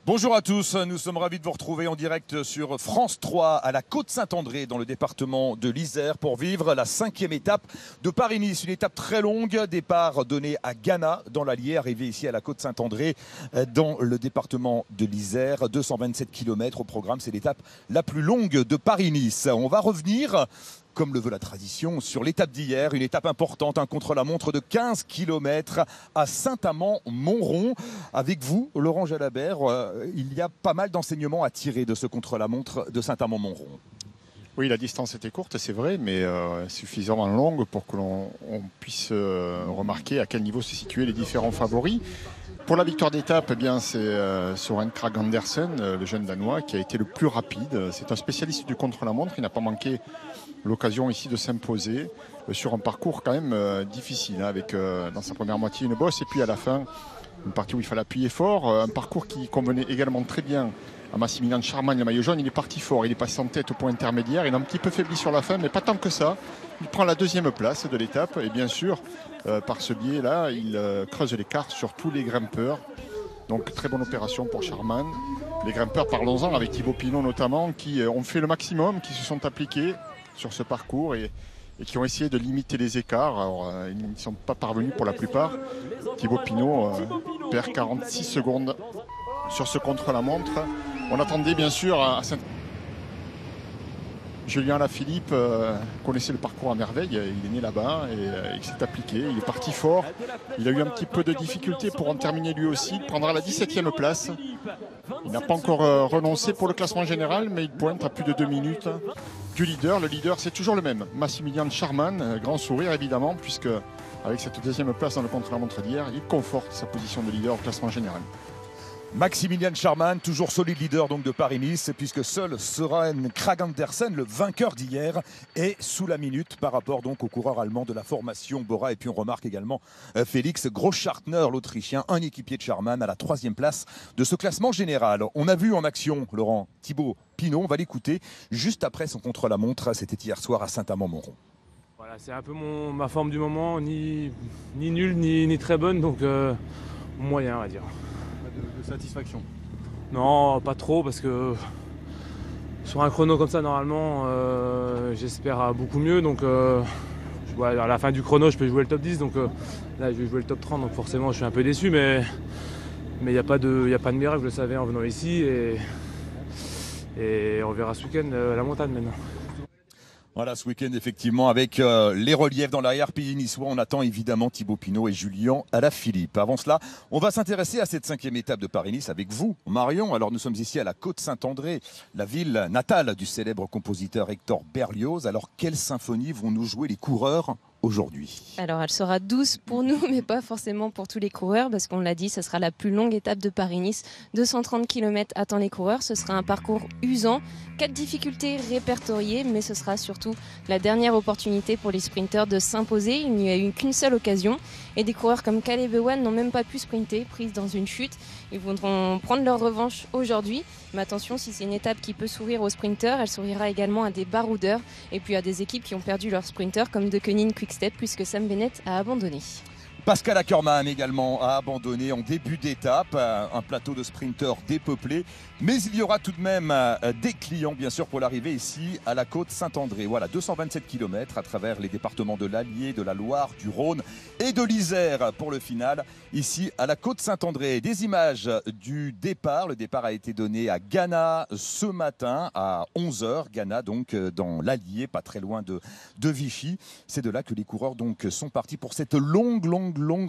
Bonjour à tous, nous sommes ravis de vous retrouver en direct sur France 3 à la Côte-Saint-André dans le département de l'Isère pour vivre la 5e étape de Paris-Nice. Une étape très longue, départ donné à Ghana dans l'Allier, arrivé ici à la Côte-Saint-André dans le département de l'Isère. 227 km au programme, c'est l'étape la plus longue de Paris-Nice. On va revenir, comme le veut la tradition, sur l'étape d'hier, une étape importante, un contre-la-montre de 15 km à Saint-Amand-Montrond. Avec vous, Laurent Jalabert, il y a pas mal d'enseignements à tirer de ce contre-la-montre de Saint-Amand-Montrond. Oui, la distance était courte, c'est vrai, mais suffisamment longue pour que l'on puisse remarquer à quel niveau se situaient les différents favoris. Pour la victoire d'étape, eh bien, c'est Søren Kragh Andersen, le jeune Danois, qui a été le plus rapide. C'est un spécialiste du contre-la-montre, il n'a pas manqué l'occasion ici de s'imposer sur un parcours quand même difficile, avec dans sa première moitié une bosse et puis à la fin une partie où il fallait appuyer fort, un parcours qui convenait également très bien à Massimilian Schärmann, le maillot jaune. Il est parti fort, il est passé en tête au point intermédiaire, il a un petit peu faibli sur la fin, mais pas tant que ça. Il prend la 2e place de l'étape et bien sûr, par ce biais-là, il creuse l'écart sur tous les grimpeurs. Donc très bonne opération pour Schärmann. Les grimpeurs, parlons-en, avec Thibaut Pinot notamment, qui ont fait le maximum, qui se sont appliqués sur ce parcours et qui ont essayé de limiter les écarts. Alors, ils ne sont pas parvenus pour la plupart. Thibaut Pinot perd 46 secondes sur ce contre-la-montre. On attendait bien sûr à Saint... Julien Alaphilippe connaissait le parcours à merveille, il est né là-bas et il s'est appliqué, il est parti fort. Il a eu un petit peu de difficulté pour en terminer lui aussi, il prendra la 17e place. Il n'a pas encore renoncé pour le classement général, mais il pointe à plus de 2 minutes du leader. Le leader, c'est toujours le même, Massimilian Schärmann, grand sourire évidemment, puisque avec cette 2e place dans le contre-la-montre d'hier, il conforte sa position de leader au classement général. Maximilian Schärmann, toujours solide leader donc de Paris-Nice, puisque seul Søren Kragh Andersen, le vainqueur d'hier, est sous la minute par rapport donc au coureur allemand de la formation Bora. Et puis on remarque également Félix Großschartner, l'Autrichien, un équipier de Schärmann à la 3e place de ce classement général. On a vu en action, Laurent, Thibaut Pinot, on va l'écouter juste après son contre-la-montre, c'était hier soir à Saint-Amand-Montrond. Voilà, c'est un peu ma forme du moment, ni nulle ni très bonne, donc moyen on va dire. De satisfaction? Non, pas trop, parce que sur un chrono comme ça, normalement, j'espère à beaucoup mieux. Donc, à la fin du chrono, je peux jouer le top 10. Donc là, je vais jouer le top 30. Donc forcément, je suis un peu déçu. Mais il n'y a pas de miracle, je le savais en venant ici. Et on verra ce week-end la montagne maintenant. Voilà, ce week-end, effectivement, avec les reliefs dans l'arrière-pays niçois, on attend évidemment Thibaut Pinot et Julien Alaphilippe. Avant cela, on va s'intéresser à cette 5e étape de Paris-Nice avec vous, Marion. Alors, nous sommes ici à la Côte-Saint-André, la ville natale du célèbre compositeur Hector Berlioz. Alors, quelle symphonie vont nous jouer les coureurs aujourd'hui? Alors elle sera douce pour nous, mais pas forcément pour tous les coureurs, parce qu'on l'a dit, ce sera la plus longue étape de Paris-Nice. 230 km attend les coureurs, ce sera un parcours usant, 4 difficultés répertoriées, mais ce sera surtout la dernière opportunité pour les sprinteurs de s'imposer. Il n'y a eu qu'une seule occasion, et des coureurs comme Caleb Ewan n'ont même pas pu sprinter, pris dans une chute. Ils voudront prendre leur revanche aujourd'hui, mais attention, si c'est une étape qui peut sourire aux sprinteurs, elle sourira également à des baroudeurs, et puis à des équipes qui ont perdu leurs sprinteurs, comme De Koning Quick-Step, puisque Sam Bennett a abandonné. Pascal Ackermann également a abandonné en début d'étape, un plateau de sprinteurs dépeuplé. Mais il y aura tout de même des clients, bien sûr, pour l'arrivée ici à la Côte-Saint-André. Voilà, 227 km à travers les départements de l'Allier, de la Loire, du Rhône et de l'Isère pour le final, ici à la Côte-Saint-André. Des images du départ. Le départ a été donné à Ghana ce matin à 11h. Ghana, donc, dans l'Allier, pas très loin de Vichy. C'est de là que les coureurs donc sont partis pour cette longue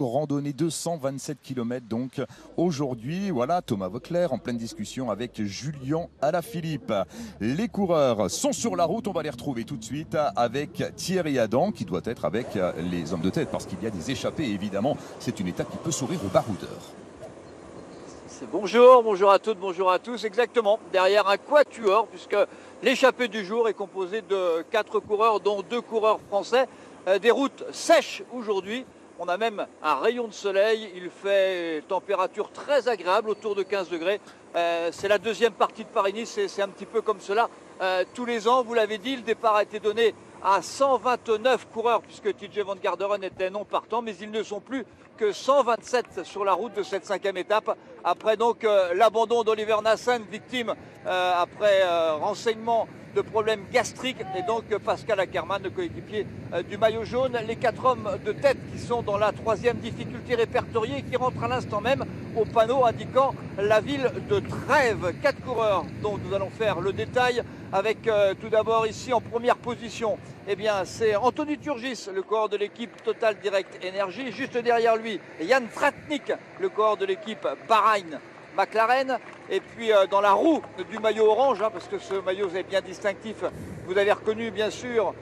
randonnée, 227 km donc aujourd'hui. Voilà, Thomas Voeckler en pleine discussion avec Julien Alaphilippe. Les coureurs sont sur la route, on va les retrouver tout de suite avec Thierry Adam qui doit être avec les hommes de tête parce qu'il y a des échappées évidemment. C'est une étape qui peut sourire aux baroudeurs. Bonjour à toutes, bonjour à tous. Exactement, derrière un quatuor puisque l'échappée du jour est composée de 4 coureurs dont 2 coureurs français. Des routes sèches aujourd'hui. On a même un rayon de soleil, il fait température très agréable, autour de 15 degrés. C'est la 2e partie de Paris-Nice, c'est un petit peu comme cela. Tous les ans, vous l'avez dit, le départ a été donné à 129 coureurs, puisque TJ Van Garderen était non partant, mais ils ne sont plus que 127 sur la route de cette 5e étape. Après donc l'abandon d'Oliver Nassen, victime après renseignement de problèmes gastriques, et donc Pascal Ackermann, le coéquipier du maillot jaune. Les 4 hommes de tête qui sont dans la 3e difficulté répertoriée, qui rentrent à l'instant même au panneau indiquant la ville de Trèves. 4 coureurs dont nous allons faire le détail avec tout d'abord ici en première position, eh bien c'est Anthony Turgis, le coureur de l'équipe Total Direct Energy. Juste derrière lui, Jan Tratnik, le coureur de l'équipe Bahreïn McLaren. Et puis dans la roue du maillot orange, parce que ce maillot est bien distinctif, vous avez reconnu bien sûr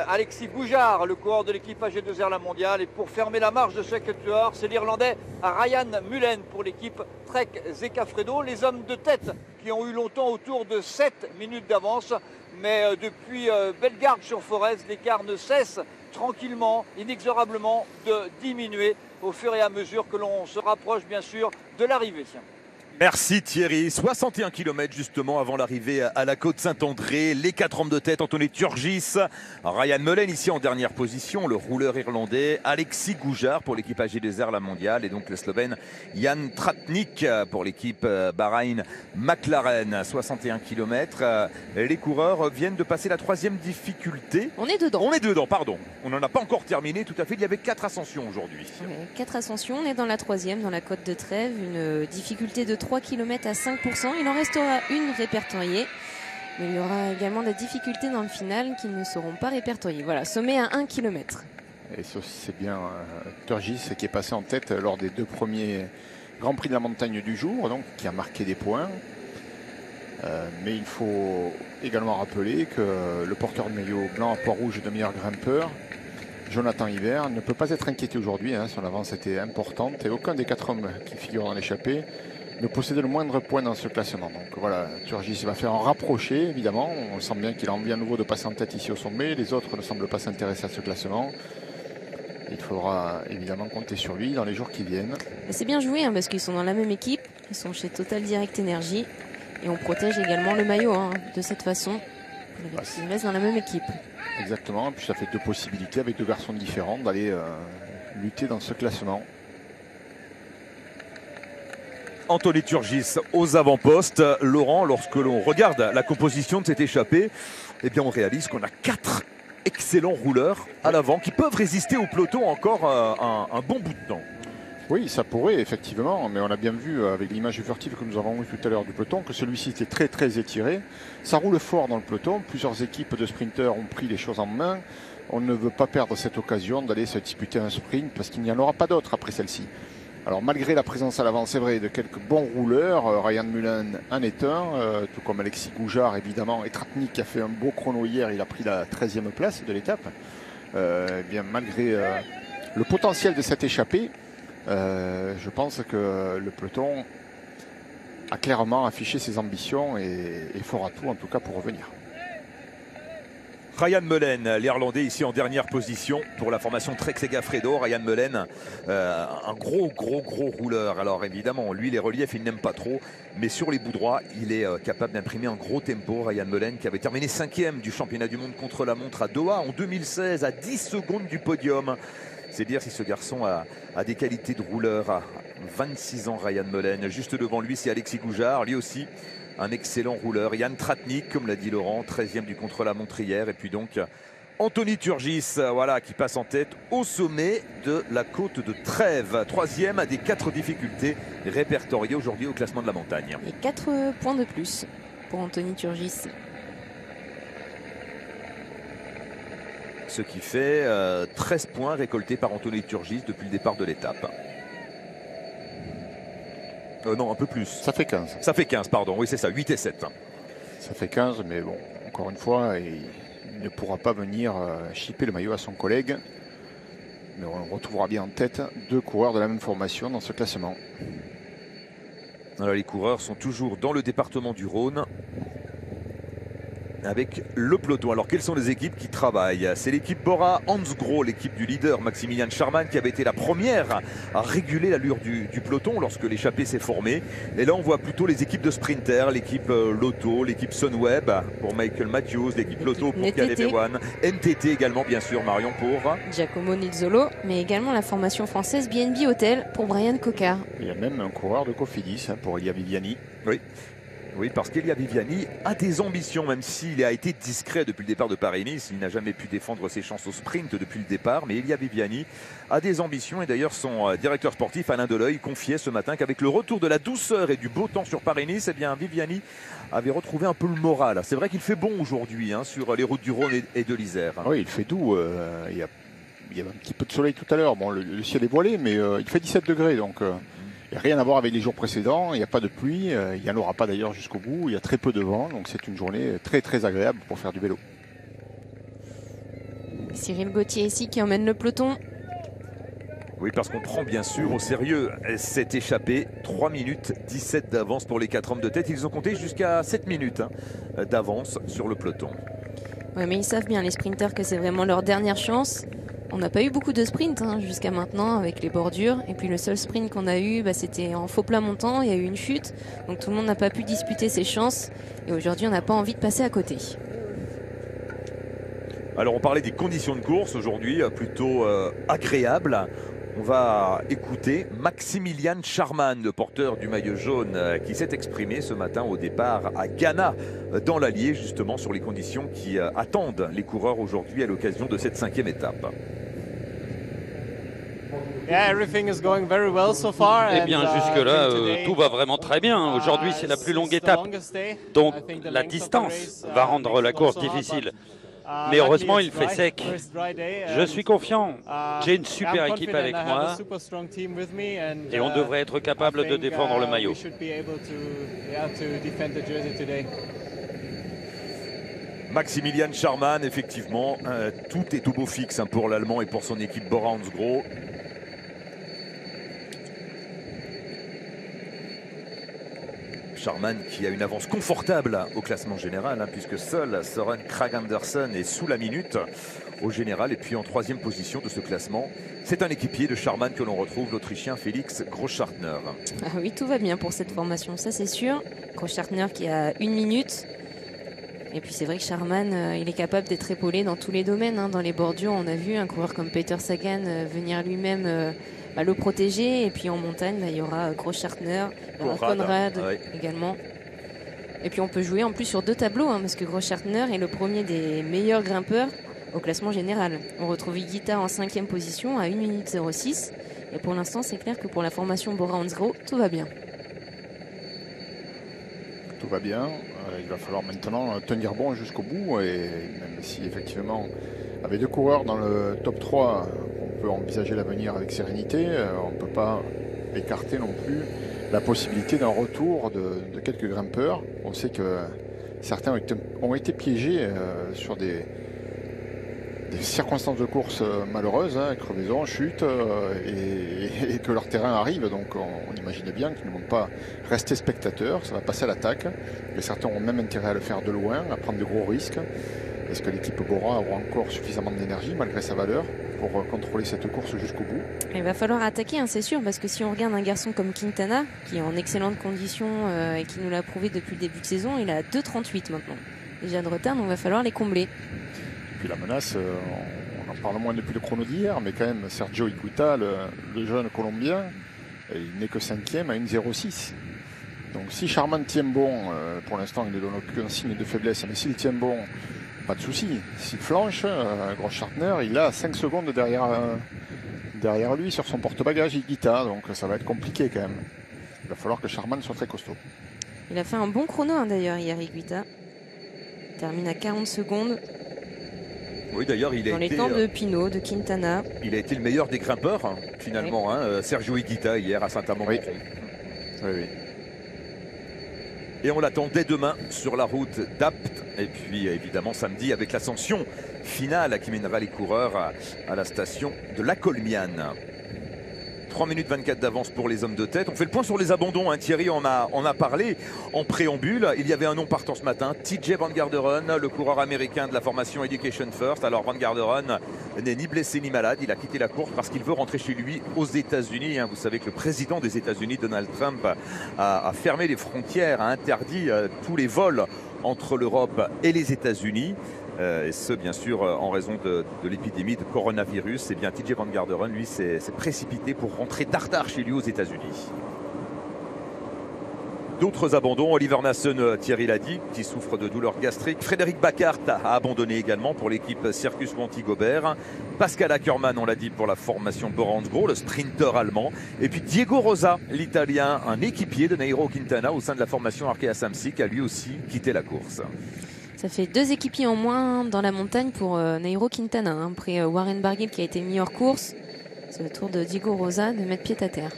Alexis Goujard, le coureur de l'équipe AG2R La Mondiale. Et pour fermer la marche de ce quatuor, c'est l'Irlandais Ryan Mullen pour l'équipe Trek Zekafredo. Les hommes de tête qui ont eu longtemps autour de 7 minutes d'avance, mais depuis Bellegarde-sur-Forez, l'écart ne cesse tranquillement, inexorablement de diminuer au fur et à mesure que l'on se rapproche bien sûr de l'arrivée. Merci Thierry. 61 km justement avant l'arrivée à la côte Saint-André. Les 4 hommes de tête, Anthony Turgis, Ryan Mullen ici en dernière position, le rouleur irlandais, Alexis Goujard pour l'équipe AG2R La Mondiale, et donc le Slovène Jan Tratnik pour l'équipe Bahreïn McLaren. 61 km. Les coureurs viennent de passer la 3e difficulté. On est dedans. On est dedans, pardon. On n'en a pas encore terminé, tout à fait. Il y avait 4 ascensions aujourd'hui. 4 ascensions, on est dans la 3e, dans la côte de Trèves, une difficulté de 3 km à 5%. Il en restera une répertoriée. Mais il y aura également des difficultés dans le final qui ne seront pas répertoriées. Voilà, sommet à 1 km. Et c'est bien Turgis qui est passé en tête lors des 2 premiers Grands Prix de la montagne du jour, donc qui a marqué des points. Mais il faut également rappeler que le porteur de maillot blanc à poids rouge de meilleur grimpeur, Jonathan Hiver, ne peut pas être inquiété aujourd'hui. Son avance était importante et aucun des 4 hommes qui figurent dans l'échappée ne possédait le moindre point dans ce classement. Donc voilà, Turgis va faire un rapproché, évidemment. On sent bien qu'il a envie à nouveau de passer en tête ici au sommet. Les autres ne semblent pas s'intéresser à ce classement. Il faudra évidemment compter sur lui dans les jours qui viennent. C'est bien joué parce qu'ils sont dans la même équipe. Ils sont chez Total Direct Energy. Et on protège également le maillot de cette façon. Ils restent dans la même équipe. Exactement. Puis ça fait 2 possibilités avec 2 garçons différents d'aller lutter dans ce classement. Anthony Turgis aux avant-postes. Laurent, lorsque l'on regarde la composition de cette échappée, eh bien on réalise qu'on a 4 excellents rouleurs à l'avant qui peuvent résister au peloton encore un bon bout de temps. Oui, ça pourrait effectivement, mais on a bien vu avec l'image furtive que nous avons eue tout à l'heure du peloton que celui-ci était très très étiré. Ça roule fort dans le peloton, plusieurs équipes de sprinteurs ont pris les choses en main. On ne veut pas perdre cette occasion d'aller se disputer un sprint parce qu'il n'y en aura pas d'autre après celle-ci. Alors malgré la présence à l'avant, c'est vrai, de quelques bons rouleurs, Ryan Mullen en est un, tout comme Alexis Goujard évidemment, et Tratnik qui a fait un beau chrono hier, il a pris la 13e place de l'étape. Bien malgré le potentiel de cette échappée, je pense que le peloton a clairement affiché ses ambitions et fera tout en tout cas pour revenir. Ryan Mullen, l'Irlandais ici en dernière position pour la formation Trek Segafredo. Ryan Mullen, un gros rouleur. Alors évidemment, lui les reliefs il n'aime pas trop, mais sur les bouts droits, il est capable d'imprimer un gros tempo. Ryan Mullen qui avait terminé 5e du championnat du monde contre la montre à Doha en 2016 à 10 secondes du podium. C'est dire si ce garçon a des qualités de rouleur. À 26 ans, Ryan Mullen. Juste devant lui, c'est Alexis Goujard, lui aussi un excellent rouleur. Jan Tratnik, comme l'a dit Laurent, 13e du contre-la-montre hier. Et puis donc Anthony Turgis, voilà, qui passe en tête au sommet de la côte de Trèves. 3e des 4 difficultés répertoriées aujourd'hui au classement de la montagne. Et 4 points de plus pour Anthony Turgis. Ce qui fait 13 points récoltés par Anthony Turgis depuis le départ de l'étape. Non, un peu plus. Ça fait 15. Ça fait 15, pardon. Oui, c'est ça, 8 et 7. Ça fait 15, mais bon, encore une fois, il ne pourra pas venir chipper le maillot à son collègue. Mais on retrouvera bien en tête 2 coureurs de la même formation dans ce classement. Alors, les coureurs sont toujours dans le département du Rhône. avec le peloton. Alors quelles sont les équipes qui travaillent? C'est l'équipe Bora Hansgrohe, l'équipe du leader Maximilian Scharmann, qui avait été la première à réguler l'allure du peloton lorsque l'échappée s'est formée. Et là on voit plutôt les équipes de sprinters, l'équipe Lotto, l'équipe Sunweb pour Michael Matthews, l'équipe Lotto pour Caleb Ewan, NTT également bien sûr Marion pour Giacomo Nizzolo, mais également la formation française BNB Hotel pour Brian Coquard. Il y a même un coureur de Cofidis pour Elia Viviani. Oui, parce qu'Elia Viviani a des ambitions, même s'il a été discret depuis le départ de Paris-Nice. Il n'a jamais pu défendre ses chances au sprint depuis le départ. Mais Elia Viviani a des ambitions. Et d'ailleurs, son directeur sportif, Alain Deleuil, confiait ce matin qu'avec le retour de la douceur et du beau temps sur Paris-Nice, eh bien, Viviani avait retrouvé un peu le moral. C'est vrai qu'il fait bon aujourd'hui sur les routes du Rhône et de l'Isère. Oui, il fait doux. Il y a un petit peu de soleil tout à l'heure. Bon, le ciel est voilé, mais il fait 17 degrés. Donc... il n'y a rien à voir avec les jours précédents, il n'y a pas de pluie, il n'y en aura pas d'ailleurs jusqu'au bout, il y a très peu de vent, donc c'est une journée très très agréable pour faire du vélo. Cyril Gauthier ici qui emmène le peloton. Oui, parce qu'on prend bien sûr au sérieux cette échappée. 3 minutes 17 d'avance pour les 4 hommes de tête. Ils ont compté jusqu'à 7 minutes d'avance sur le peloton. Oui, mais ils savent bien les sprinters que c'est vraiment leur dernière chance. On n'a pas eu beaucoup de sprints jusqu'à maintenant avec les bordures. Et puis le seul sprint qu'on a eu, c'était en faux plat montant. Il y a eu une chute. Donc tout le monde n'a pas pu disputer ses chances. Et aujourd'hui, on n'a pas envie de passer à côté. Alors on parlait des conditions de course aujourd'hui, plutôt agréables. On va écouter Maximilian Scharmann, le porteur du maillot jaune, qui s'est exprimé ce matin au départ à Ghana, dans l'Allier, justement sur les conditions qui attendent les coureurs aujourd'hui à l'occasion de cette 5e étape. Eh bien, jusque-là, tout va vraiment très bien. Aujourd'hui, c'est la plus longue étape. Donc, la distance va rendre la course difficile. Mais heureusement, il fait sec. Je suis confiant. J'ai une super équipe avec moi. Et on devrait être capable de défendre le maillot. Maximilian Scharmann, effectivement, tout est au beau fixe pour l'Allemand et pour son équipe Bora Hansgrohe. Scharmann qui a une avance confortable au classement général, puisque seul Søren Kragh Andersen est sous la minute au général. Et puis en 3e position de ce classement, c'est un équipier de Scharmann que l'on retrouve, l'Autrichien Félix Großschartner. Ah oui, tout va bien pour cette formation, ça c'est sûr. Großschartner qui a 1 minute. Et puis c'est vrai que Scharmann, il est capable d'être épaulé dans tous les domaines. Dans les bordures, on a vu un coureur comme Peter Sagan venir lui-même le protéger. Et puis en montagne, il y aura Großschartner, Conrad également. Et puis on peut jouer en plus sur 2 tableaux, parce que Großschartner est le premier des meilleurs grimpeurs au classement général. On retrouve Higuita en 5e position à 1 minute 06. Et pour l'instant, c'est clair que pour la formation Bora Hansgrohe, tout va bien. Tout va bien. Il va falloir maintenant tenir bon jusqu'au bout. Et même si effectivement, avec 2 coureurs dans le top 3, on peut envisager l'avenir avec sérénité, on ne peut pas écarter non plus la possibilité d'un retour de quelques grimpeurs. On sait que certains ont été piégés sur des circonstances de course malheureuses, crevaison, chute, et que leur terrain arrive. Donc on imagine bien qu'ils ne vont pas rester spectateurs, ça va passer à l'attaque. Et certains ont même intérêt à le faire de loin, à prendre de gros risques. Est-ce que l'équipe Bora aura encore suffisamment d'énergie malgré sa valeur pour contrôler cette course jusqu'au bout? Il va falloir attaquer, c'est sûr, parce que si on regarde un garçon comme Quintana, qui est en excellente condition et qui nous l'a prouvé depuis le début de saison, il est à 2,38 maintenant. Déjà de retard, donc il va falloir les combler. Puis la menace, on en parle moins depuis le chrono d'hier, mais quand même Sergio Higuita, le jeune Colombien, il n'est que 5e à 1,06. Donc si Scharmann tient bon, pour l'instant il ne donne aucun signe de faiblesse, mais s'il tient bon, pas de souci. S'il flanche, Großschartner, il a 5 secondes derrière lui sur son porte-bagages Higuita, donc ça va être compliqué quand même. Il va falloir que Scharmann soit très costaud. Il a fait un bon chrono d'ailleurs hier, Higuita. Il termine à 40 secondes. Oui, d'ailleurs, il a dans été, les temps de Pinot, de Quintana. Il a été le meilleur des grimpeurs, finalement, Sergio Higuita, hier à Saint-Amand. Oui. Oui. Et on l'attend dès demain sur la route d'Apt. Et puis, évidemment, samedi, avec l'ascension finale qui mènera les coureurs à la station de La Colmiane. 3 minutes 24 d'avance pour les hommes de tête. On fait le point sur les abandons, hein. Thierry en a parlé en préambule. Il y avait un nom partant ce matin, TJ Van Garderen, le coureur américain de la formation Education First. Alors Van Garderen n'est ni blessé ni malade. Il a quitté la course parce qu'il veut rentrer chez lui aux États-Unis. Vous savez que le président des États-Unis, Donald Trump, a fermé les frontières, a interdit tous les vols entre l'Europe et les États-Unis. Et ce, bien sûr, en raison de l'épidémie de coronavirus. Et bien, TJ Van Garderen, lui, s'est précipité pour rentrer tard chez lui aux États-Unis. D'autres abandons, Oliver Nassen, Thierry l'a dit, qui souffre de douleurs gastriques. Frédéric Bacart a abandonné également pour l'équipe Circus Montigobert. Pascal Ackermann, on l'a dit, pour la formation Boransgro, le sprinter allemand. Et puis Diego Rosa, l'Italien, un équipier de Nairo Quintana au sein de la formation Arkea Samsic, a lui aussi quitté la course. Ça fait 2 équipiers en moins dans la montagne pour Nairo Quintana. Hein. Après Warren Barguil qui a été mis hors course, c'est le tour de Diego Rosa de mettre pied à terre.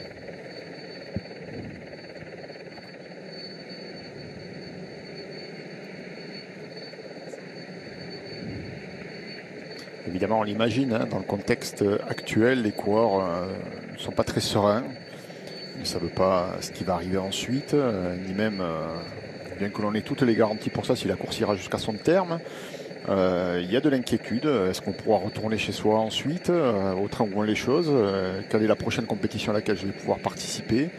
Évidemment, on l'imagine, hein, dans le contexte actuel, les coureurs ne sont pas très sereins. Ils ne savent pas ce qui va arriver ensuite, ni même... bien que l'on ait toutes les garanties pour ça, si la course ira jusqu'à son terme, il y a de l'inquiétude. Est-ce qu'on pourra retourner chez soi ensuite, au train où vont les choses, quelle est la prochaine compétition à laquelle je vais pouvoir participer?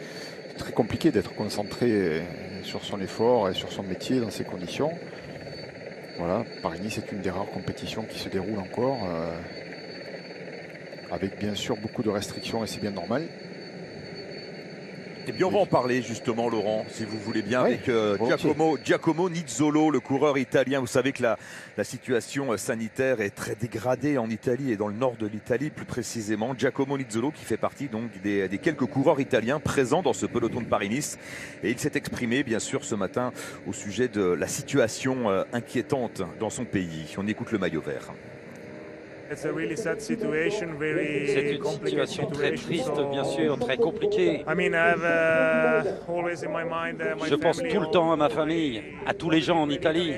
C'est très compliqué d'être concentré sur son effort et sur son métier dans ces conditions. Voilà, Paris-Nice est une des rares compétitions qui se déroule encore, avec bien sûr beaucoup de restrictions, et c'est bien normal. Eh bien, on va en parler justement, Laurent, si vous voulez bien, oui, avec Giacomo Nizzolo, le coureur italien. Vous savez que la situation sanitaire est très dégradée en Italie et dans le nord de l'Italie plus précisément. Giacomo Nizzolo qui fait partie donc des quelques coureurs italiens présents dans ce peloton de Paris-Nice. Et il s'est exprimé bien sûr ce matin au sujet de la situation inquiétante dans son pays. On écoute le maillot vert. C'est une situation très triste, bien sûr, très compliquée. Je pense tout le temps à ma famille, à tous les gens en Italie.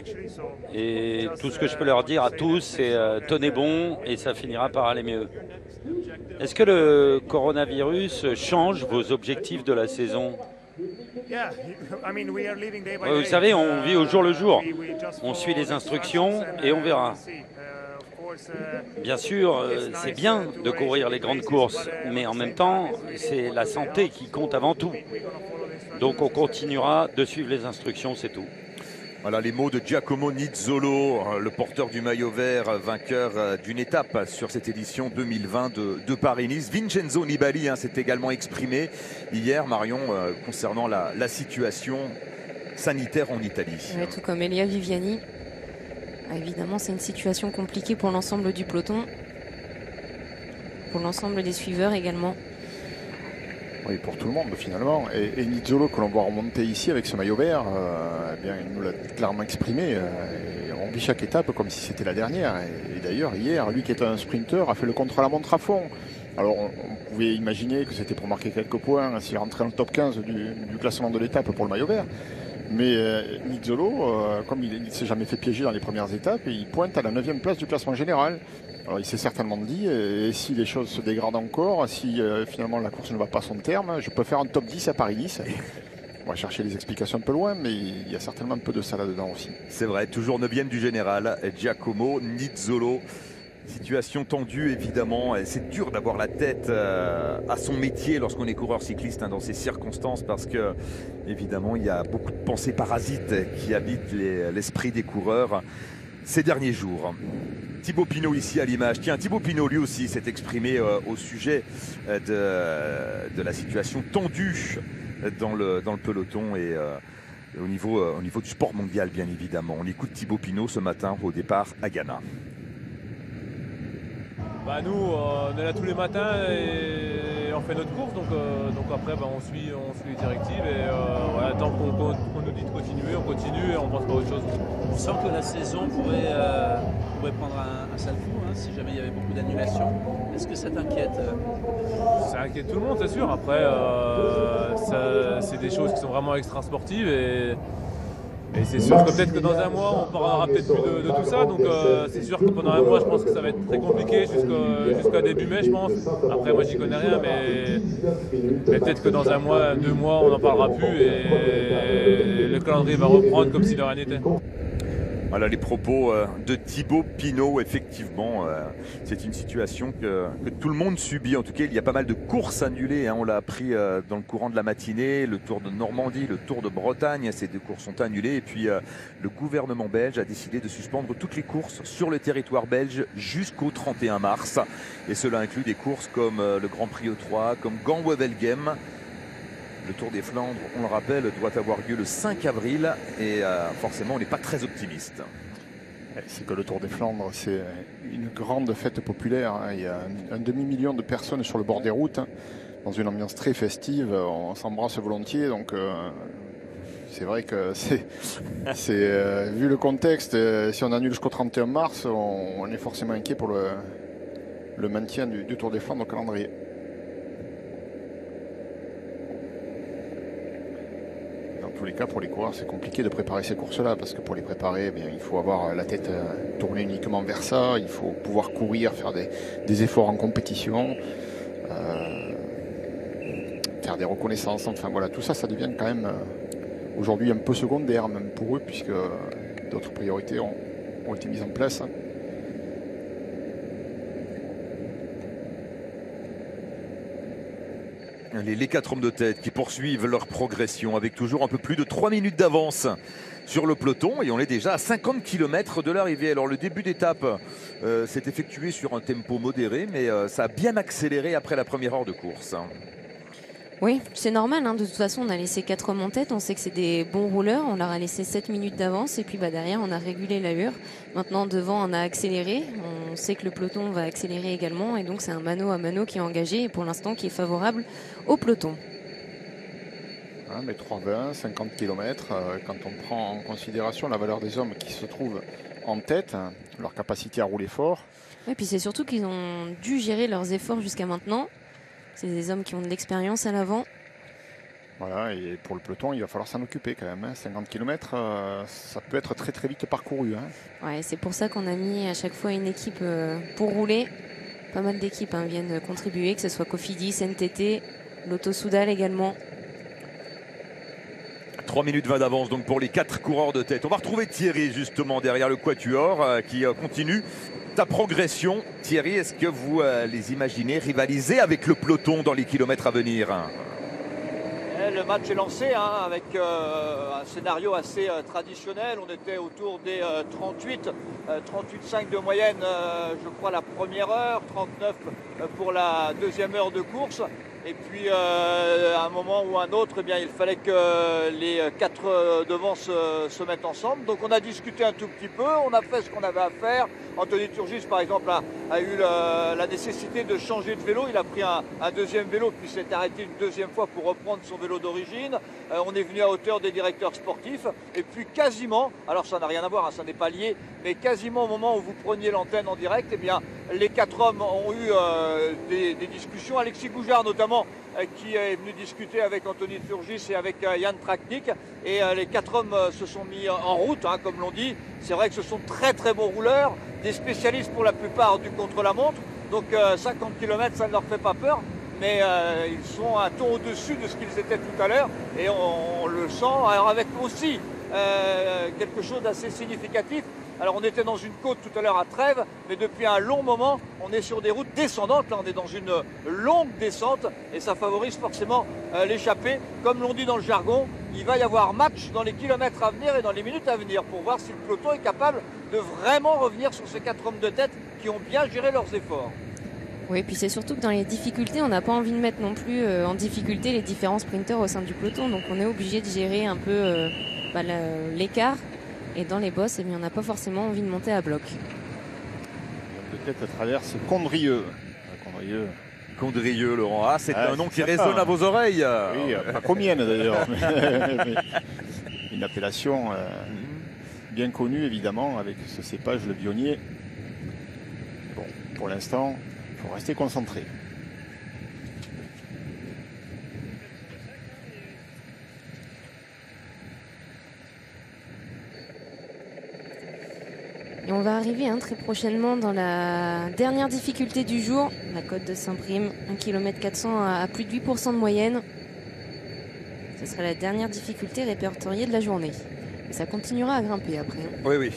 Et tout ce que je peux leur dire à tous, c'est tenez bon et ça finira par aller mieux. Est-ce que le coronavirus change vos objectifs de la saison ? Vous savez, on vit au jour le jour. On suit les instructions et on verra. Bien sûr, c'est bien de courir les grandes courses, mais en même temps, c'est la santé qui compte avant tout. Donc on continuera de suivre les instructions, c'est tout. Voilà les mots de Giacomo Nizzolo, le porteur du maillot vert, vainqueur d'une étape sur cette édition 2020 de Paris-Nice. Vincenzo Nibali s'est également exprimé hier, Marion, concernant la situation sanitaire en Italie. Ouais, tout comme Elia Viviani. Évidemment, c'est une situation compliquée pour l'ensemble du peloton, pour l'ensemble des suiveurs également. Oui, pour tout le monde finalement. Et Nizzolo, que l'on voit remonter ici avec ce maillot vert, eh bien, il nous l'a clairement exprimé. On vit chaque étape comme si c'était la dernière. Et d'ailleurs, hier, lui qui est un sprinter, a fait le contre-la-montre à fond. Alors, on pouvait imaginer que c'était pour marquer quelques points s'il rentrait dans le top 15 du classement de l'étape pour le maillot vert. Mais Nizzolo, comme il ne s'est jamais fait piéger dans les premières étapes, il pointe à la 9e place du classement général. Alors il s'est certainement dit, et si les choses se dégradent encore, si finalement la course ne va pas à son terme, je peux faire un top 10 à Paris-Nice. On va chercher les explications un peu loin, mais il y a certainement un peu de ça là-dedans aussi. C'est vrai, toujours 9e du général, Giacomo Nizzolo. Situation tendue évidemment, c'est dur d'avoir la tête à son métier lorsqu'on est coureur cycliste dans ces circonstances parce que évidemment il y a beaucoup de pensées parasites qui habitent l'esprit des coureurs ces derniers jours. Thibaut Pinot ici à l'image. Tiens, Thibaut Pinot lui aussi s'est exprimé au sujet de la situation tendue dans le peloton et au niveau du sport mondial bien évidemment. On écoute Thibaut Pinot ce matin au départ à Ghana. Bah nous, on est là tous les matins et on fait notre course, donc après on suit les directives et voilà, tant qu'on nous dit de continuer, on continue et on ne pense pas à autre chose. On sent que la saison pourrait prendre un sale coup si jamais il y avait beaucoup d'annulations. Est-ce que ça t'inquiète? Ça inquiète tout le monde, c'est sûr. Après, c'est des choses qui sont vraiment extra-sportives et Et c'est sûr que peut-être que dans un mois, on parlera peut-être plus de tout ça. Donc c'est sûr que pendant un mois, je pense que ça va être très compliqué jusqu'à début mai, je pense. Après, moi, j'y connais rien, mais peut-être que dans un mois, 2 mois, on n'en parlera plus et le calendrier va reprendre comme si de rien n'était. Voilà les propos de Thibaut Pinot. Effectivement, c'est une situation que tout le monde subit. En tout cas, il y a pas mal de courses annulées. On l'a appris dans le courant de la matinée. Le Tour de Normandie, le Tour de Bretagne, ces 2 courses sont annulées. Et puis, le gouvernement belge a décidé de suspendre toutes les courses sur le territoire belge jusqu'au 31 mars. Et cela inclut des courses comme le Grand Prix E3, comme Gand-Wevelgem. Le Tour des Flandres, on le rappelle, doit avoir lieu le 5 avril et forcément, on n'est pas très optimiste. C'est que le Tour des Flandres, c'est une grande fête populaire. Il y a un demi-million de personnes sur le bord des routes, dans une ambiance très festive. On s'embrasse volontiers, donc c'est vrai que vu le contexte, si on annule jusqu'au 31 mars, on est forcément inquiet pour le maintien du Tour des Flandres au calendrier. Dans tous les cas, pour les coureurs, c'est compliqué de préparer ces courses-là, parce que pour les préparer, il faut avoir la tête tournée uniquement vers ça, il faut pouvoir courir, faire des efforts en compétition, faire des reconnaissances, enfin voilà, tout ça, ça devient quand même aujourd'hui un peu secondaire, même pour eux, puisque d'autres priorités ont été mises en place. Les 4 hommes de tête qui poursuivent leur progression avec toujours un peu plus de 3 minutes d'avance sur le peloton et on est déjà à 50 km de l'arrivée. Alors le début d'étape s'est effectué sur un tempo modéré, mais ça a bien accéléré après la première heure de course. Oui, c'est normal. De toute façon, on a laissé 4 hommes en tête. On sait que c'est des bons rouleurs. On leur a laissé 7 minutes d'avance. Et puis derrière, on a régulé l'allure. Maintenant, devant, on a accéléré. On sait que le peloton va accélérer également. Et donc, c'est un mano à mano qui est engagé et pour l'instant qui est favorable au peloton. Mais 3,20, 50 km, quand on prend en considération la valeur des hommes qui se trouvent en tête, leur capacité à rouler fort. Et puis, c'est surtout qu'ils ont dû gérer leurs efforts jusqu'à maintenant. C'est des hommes qui ont de l'expérience à l'avant. Voilà, et pour le peloton, il va falloir s'en occuper quand même. 50 km, ça peut être très très vite parcouru. Ouais, c'est pour ça qu'on a mis à chaque fois une équipe pour rouler. Pas mal d'équipes viennent contribuer, que ce soit Cofidis, NTT, Lotto Soudal également. 3 minutes 20 d'avance donc pour les 4 coureurs de tête. On va retrouver Thierry justement derrière le quatuor qui continue sa progression. Thierry, est-ce que vous les imaginez rivaliser avec le peloton dans les kilomètres à venir? Le match est lancé avec un scénario assez traditionnel. On était autour des 38,5 de moyenne, je crois, la première heure, 39 pour la deuxième heure de course. Et puis à un moment ou un autre, il fallait que les 4 devant se mettent ensemble. Donc on a discuté un tout petit peu, on a fait ce qu'on avait à faire. Anthony Turgis par exemple a eu la nécessité de changer de vélo. Il a pris un deuxième vélo puis s'est arrêté une deuxième fois pour reprendre son vélo d'origine. On est venu à hauteur des directeurs sportifs. Et puis quasiment, alors ça n'a rien à voir, ça n'est pas lié, mais quasiment au moment où vous preniez l'antenne en direct, les 4 hommes ont eu des discussions. Alexis Goujard notamment qui est venu discuter avec Anthony Turgis et avec Jan Traknik. Et les 4 hommes se sont mis en route, comme l'on dit. C'est vrai que ce sont très très bons rouleurs, des spécialistes pour la plupart du contre-la-montre. Donc 50 km, ça ne leur fait pas peur. Mais ils sont un ton au-dessus de ce qu'ils étaient tout à l'heure. Et on le sent. Alors avec aussi quelque chose d'assez significatif. Alors on était dans une côte tout à l'heure à Trèves, mais depuis un long moment, on est sur des routes descendantes. Là, on est dans une longue descente et ça favorise forcément l'échappée. Comme l'on dit dans le jargon, il va y avoir match dans les kilomètres à venir et dans les minutes à venir pour voir si le peloton est capable de vraiment revenir sur ces 4 hommes de tête qui ont bien géré leurs efforts. Oui, puis c'est surtout que dans les difficultés, on n'a pas envie de mettre non plus en difficulté les différents sprinteurs au sein du peloton. Donc on est obligé de gérer un peu l'écart. Et dans les bosses, on n'a pas forcément envie de monter à bloc. Peut-être traverse Condrieu. Condrieu, Laurent. C'est un nom qui résonne à vos oreilles. Oui, pas qu'aux miennes d'ailleurs. Mais une appellation bien connue évidemment avec ce cépage, le Vionnier. Bon, pour l'instant, il faut rester concentré. Et on va arriver très prochainement dans la dernière difficulté du jour, la côte de Saint-Prime, 1 km 400 à plus de 8% de moyenne. Ce sera la dernière difficulté répertoriée de la journée. Et ça continuera à grimper après. Oui, oui.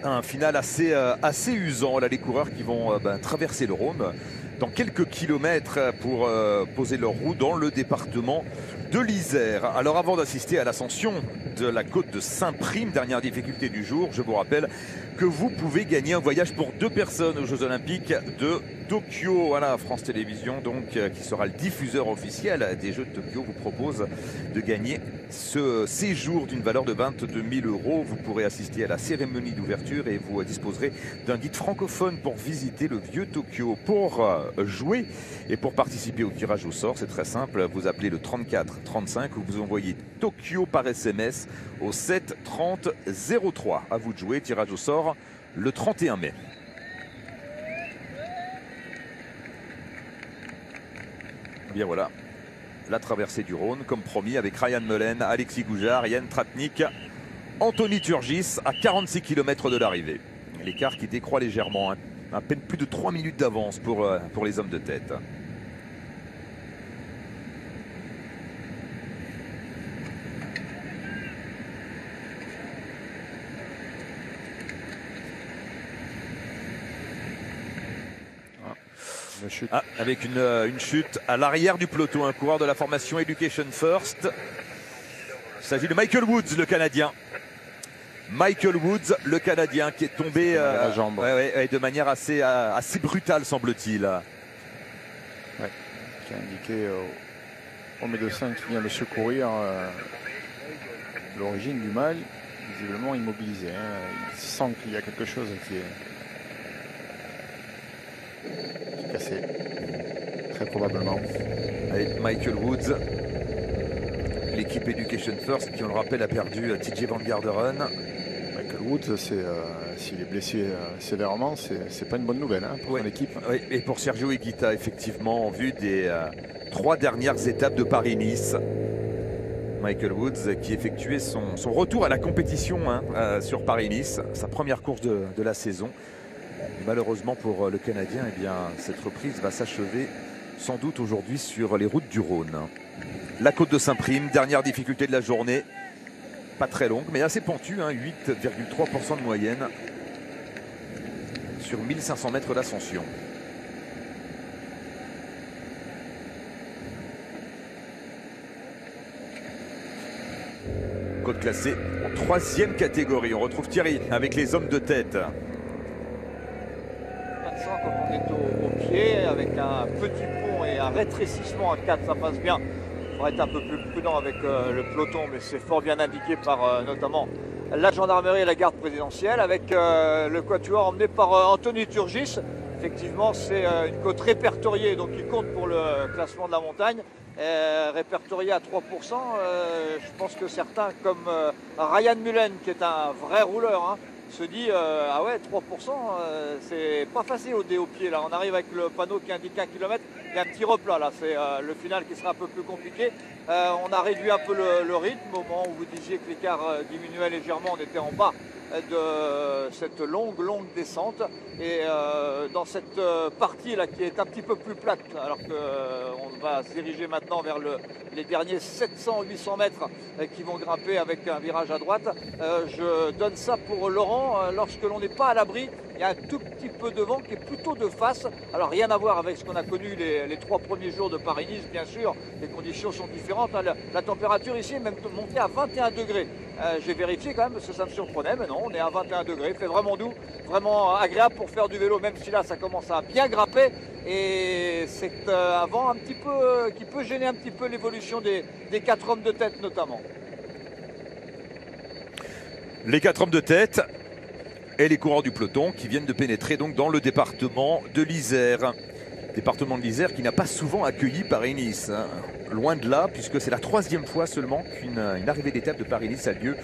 Un final assez usant. Là, les coureurs qui vont traverser le Rhône dans quelques kilomètres pour poser leur roue dans le département de l'Isère. Alors avant d'assister à l'ascension de la côte de Saint-Prime, dernière difficulté du jour, je vous rappelle que vous pouvez gagner un voyage pour 2 personnes aux Jeux Olympiques de Tokyo. Voilà, France Télévisions, donc, qui sera le diffuseur officiel des Jeux de Tokyo, vous propose de gagner ce séjour d'une valeur de 22 000 €. Vous pourrez assister à la cérémonie d'ouverture et vous disposerez d'un guide francophone pour visiter le vieux Tokyo. Pour jouer et pour participer au tirage au sort, c'est très simple. Vous appelez le 34 35 ou vous envoyez Tokyo par SMS au 7 30 03. À vous de jouer, tirage au sort le 31 mai. Bien voilà, la traversée du Rhône, comme promis, avec Ryan Mullen, Alexis Goujard, Yann Tratnik, Anthony Turgis à 46 km de l'arrivée. L'écart qui décroît légèrement, à peine plus de 3 minutes d'avance pour les hommes de tête. Avec une chute à l'arrière du peloton, un coureur de la formation Education First. Il s'agit de Michael Woods, le Canadien. Michael Woods, le Canadien, qui est tombé de manière assez brutale, semble-t-il. Ouais, qui a indiqué au médecin qui vient le secourir l'origine du mal, visiblement immobilisé. Il sent qu'il y a quelque chose qui est cassé, très probablement. Avec Michael Woods, l'équipe Education First, qui on le rappelle a perdu TJ Van Garderen. Michael Woods, s'il est blessé sévèrement, c'est pas une bonne nouvelle pour l'équipe. Oui, et pour Sergio Higuita, effectivement, en vue des 3 dernières étapes de Paris-Nice. Michael Woods qui effectuait son retour à la compétition sur Paris-Nice, sa première course de la saison. Et malheureusement pour le Canadien, eh bien, cette reprise va s'achever sans doute aujourd'hui sur les routes du Rhône. La côte de Saint-Prime, dernière difficulté de la journée. Pas très longue, mais assez pentue, 8,3% de moyenne sur 1500 mètres d'ascension. Côte classée en 3e catégorie. On retrouve Thierry avec les hommes de tête. Quand on est au pied, avec un petit pont et un rétrécissement à 4, ça passe bien. Il faudrait être un peu plus prudent avec le peloton, mais c'est fort bien indiqué par notamment la gendarmerie et la garde présidentielle, avec le quatuor emmené par Anthony Turgis. Effectivement, c'est une côte répertoriée, donc qui compte pour le classement de la montagne. Répertoriée à 3%, je pense que certains, comme Ryan Mullen, qui est un vrai rouleur, se dit ah ouais, 3%, c'est pas facile au pied là. On arrive avec le panneau qui indique 1 km. Il y a un petit replat là, c'est le final qui sera un peu plus compliqué. On a réduit un peu le rythme au moment où vous disiez que l'écart diminuait légèrement. On était en bas de cette longue descente et dans cette partie là qui est un petit peu plus plate, alors qu'on va se diriger maintenant vers les derniers 700-800 mètres qui vont grimper avec un virage à droite. Je donne ça pour Laurent. Lorsque l'on n'est pas à l'abri, il y a un tout petit peu de vent qui est plutôt de face. Alors rien à voir avec ce qu'on a connu les 3 premiers jours de Paris-Nice, bien sûr. Les conditions sont différentes. La température ici est même montée à 21 degrés. J'ai vérifié quand même parce que ça me surprenait, mais non, on est à 21 degrés. Il fait vraiment doux, vraiment agréable pour faire du vélo, même si là ça commence à bien grimper. Et c'est un vent un petit peu qui peut gêner un petit peu l'évolution des 4 hommes de tête notamment. Les 4 hommes de tête et les coureurs du peloton qui viennent de pénétrer donc dans le département de l'Isère. Département de l'Isère qui n'a pas souvent accueilli Paris-Nice. Loin de là, puisque c'est la 3e fois seulement qu'une arrivée d'étape de Paris-Nice a lieu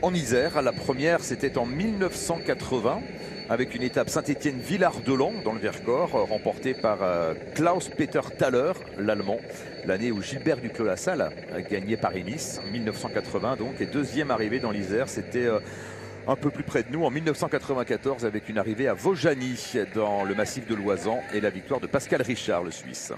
en Isère. La première, c'était en 1980, avec une étape Saint-Étienne-Villard-de-Lans dans le Vercors, remportée par Klaus-Peter Thaler, l'Allemand. L'année où Gilbert Duclos-Lassalle a gagné Paris-Nice, en 1980 donc. Et 2e arrivée dans l'Isère, c'était un peu plus près de nous en 1994 avec une arrivée à Vaujany dans le massif de Loisan et la victoire de Pascal Richard, le Suisse.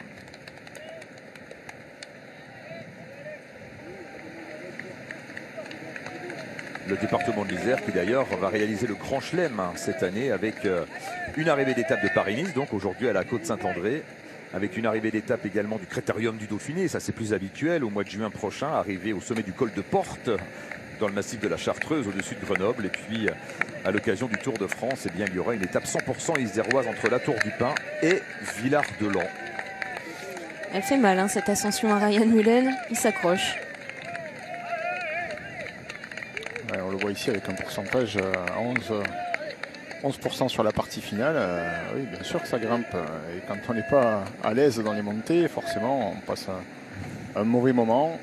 Le département de l'Isère qui d'ailleurs va réaliser le Grand Chelem cette année avec une arrivée d'étape de Paris-Nice, donc aujourd'hui à la Côte-Saint-André, avec une arrivée d'étape également du Critérium du Dauphiné, ça c'est plus habituel, au mois de juin prochain, arrivé au sommet du col de Porte, dans le massif de la Chartreuse, au-dessus de Grenoble. Et puis, à l'occasion du Tour de France, eh bien, il y aura une étape 100% iséroise entre la Tour du Pin et Villard-de-Lans. Elle fait mal, hein, cette ascension à Ryan Mullen, il s'accroche. Ouais, on le voit ici avec un pourcentage à 11% sur la partie finale. Oui, bien sûr que ça grimpe. Et quand on n'est pas à l'aise dans les montées, forcément, on passe un mauvais moment.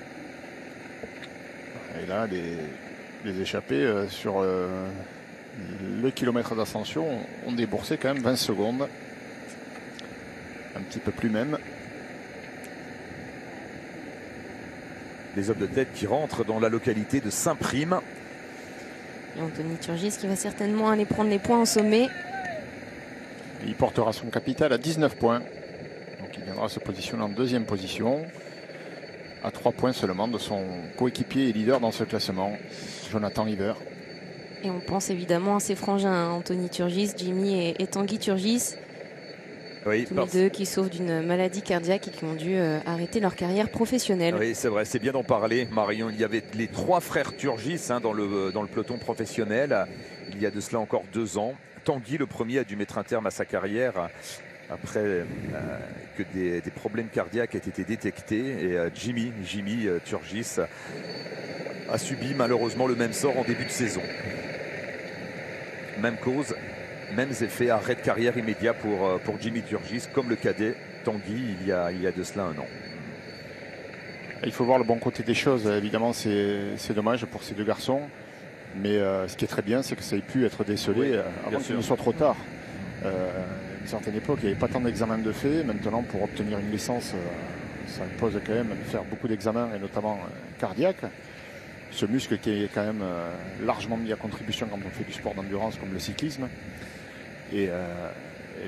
Et là, les échappés sur le kilomètre d'ascension ont déboursé quand même 20 secondes. Un petit peu plus même. Les hommes de tête qui rentrent dans la localité de Saint-Prime. Et Anthony Turgis qui va certainement aller prendre les points au sommet. Il portera son capital à 19 points. Donc il viendra se positionner en deuxième position. À 3 points seulement de son coéquipier et leader dans ce classement, Jonathan River. Et on pense évidemment à ses frangins, hein, Anthony Turgis, Jimmy et Tanguy Turgis. Oui, tous les deux qui souffrent d'une maladie cardiaque et qui ont dû arrêter leur carrière professionnelle. Oui, c'est vrai, c'est bien d'en parler, Marion. Il y avait les 3 frères Turgis dans le peloton professionnel, il y a de cela encore 2 ans. Tanguy, le premier, a dû mettre un terme à sa carrière après que des problèmes cardiaques aient été détectés. Et Jimmy Turgis a subi malheureusement le même sort en début de saison. Même cause, mêmes effets, arrêt de carrière immédiat pour Jimmy Turgis, comme le cadet Tanguy il y a de cela 1 an. Il faut voir le bon côté des choses. Évidemment, c'est dommage pour ces 2 garçons. Mais ce qui est très bien, c'est que ça ait pu être décelé avant qu'il ne soit trop tard. À une certaine époque, il n'y avait pas tant d'examens de fait. Maintenant, pour obtenir une licence, ça impose quand même de faire beaucoup d'examens, et notamment cardiaques. Ce muscle qui est quand même largement mis à contribution quand on fait du sport d'endurance comme le cyclisme. Et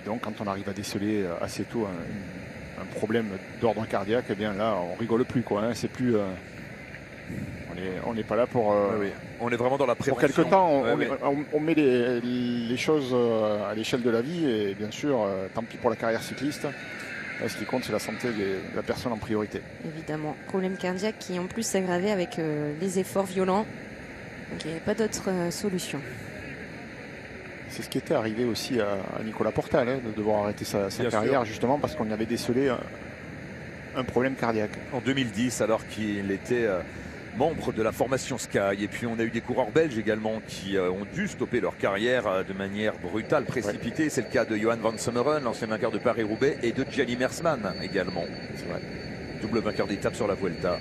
donc, quand on arrive à déceler assez tôt un problème d'ordre cardiaque, eh bien là, on rigole plus, quoi. Hein. C'est plus... on n'est pas là pour... Oui. On est vraiment dans la prévention. Pour quelque temps, on met les choses à l'échelle de la vie. Et bien sûr, tant pis pour la carrière cycliste. Là, ce qui compte, c'est la santé de la personne en priorité. Évidemment. Problème cardiaque qui en plus s'aggravait avec les efforts violents. Donc il n'y avait pas d'autre solution. C'est ce qui était arrivé aussi à Nicolas Portal, hein, de devoir arrêter sa carrière, justement parce qu'on avait décelé un problème cardiaque. En 2010, alors qu'il était membre de la formation Sky. Et puis on a eu des coureurs belges également qui ont dû stopper leur carrière de manière brutale, précipitée. Ouais. C'est le cas de Johan van Sommeren, l'ancien vainqueur de Paris-Roubaix, et de Gianni Mersman également. C'est vrai. Double vainqueur d'étape sur la Vuelta.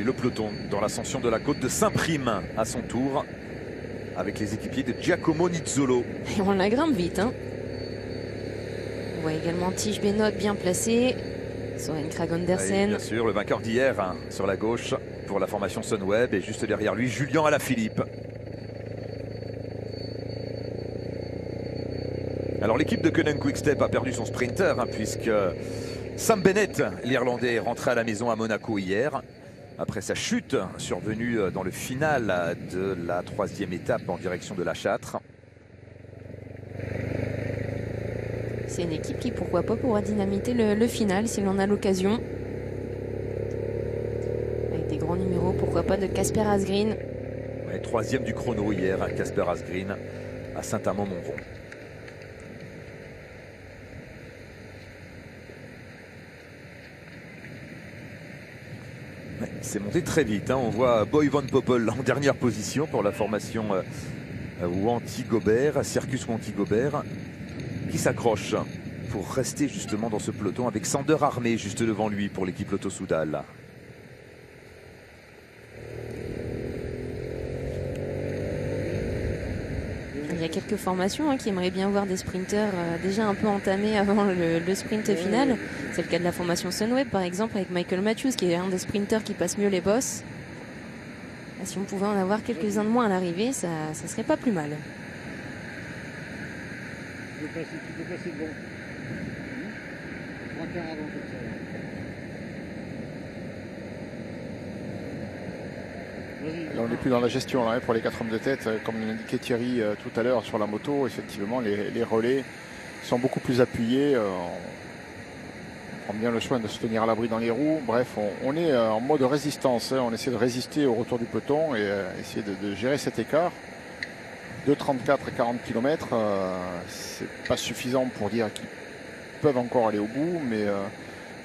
Le peloton dans l'ascension de la côte de Saint-Prime à son tour avec les équipiers de Giacomo Nizzolo. Et on la grimpe vite. Hein. On voit également Tige Benoît bien placé. Soren Kragh Andersen. Bien sûr, le vainqueur d'hier hein, sur la gauche pour la formation Sunweb. Et juste derrière lui, Julien Alaphilippe. Alors l'équipe de Koenig Quick-Step a perdu son sprinter hein, puisque Sam Bennett, l'Irlandais, est rentré à la maison à Monaco hier. Après sa chute survenue dans le final de la 3e étape en direction de la Châtre. C'est une équipe qui, pourquoi pas, pourra dynamiter le final si l'on a l'occasion. Avec des grands numéros, pourquoi pas, de Casper Asgreen. Ouais, 3e du chrono hier, Casper Asgreen à Saint-Amand-Montrond. C'est monté très vite, hein. On voit Boy Van Poppel en dernière position pour la formation Wanty-Gobert, Circus Wanty-Gobert, qui s'accroche pour rester justement dans ce peloton avec Sander Armé juste devant lui pour l'équipe Lotto Soudal. Il y a quelques formations qui aimeraient bien voir des sprinteurs déjà un peu entamés avant le sprint final. C'est le cas de la formation Sunweb par exemple avec Michael Matthews qui est un des sprinteurs qui passe mieux les bosses. Si on pouvait en avoir quelques-uns de moins à l'arrivée, ça serait pas plus mal. Tu peux passer bon. 3 quarts avant comme ça. Là, on n'est plus dans la gestion là, pour les 4 hommes de tête. Comme l'indiquait Thierry tout à l'heure sur la moto, effectivement, les relais sont beaucoup plus appuyés. On prend bien le soin de se tenir à l'abri dans les roues. Bref, on est en mode résistance. On essaie de résister au retour du peloton et essayer de gérer cet écart. De 34 à 40 km, c'est pas suffisant pour dire qu'ils peuvent encore aller au bout, mais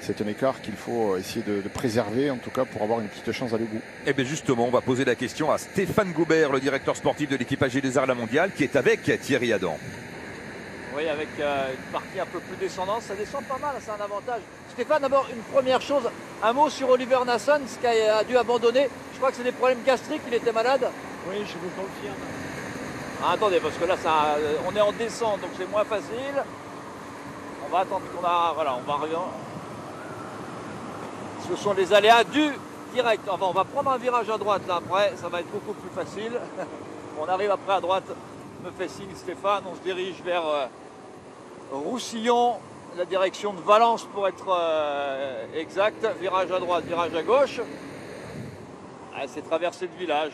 c'est un écart qu'il faut essayer de préserver, en tout cas pour avoir une petite chance d'aller au bout. Et bien justement, on va poser la question à Stéphane Goubert, le directeur sportif de l'équipe AG2R La Mondiale, qui est avec Thierry Adam. Oui, avec une partie un peu plus descendante, ça descend pas mal, c'est un avantage. Stéphane, d'abord, une première chose, un mot sur Oliver Nassen, qui a dû abandonner. Je crois que c'est des problèmes gastriques, il était malade. Oui, je vous confirme. Ah, attendez, parce que là, on est en descente, donc c'est moins facile. On va attendre qu'on a... Voilà, on va arriver. Ce sont les aléas du direct. Enfin, on va prendre un virage à droite, là, après, ça va être beaucoup plus facile. On arrive après à droite, me fait signe Stéphane, on se dirige vers Roussillon, la direction de Valence pour être exact. Virage à droite, virage à gauche. Ah, c'est traversée de village.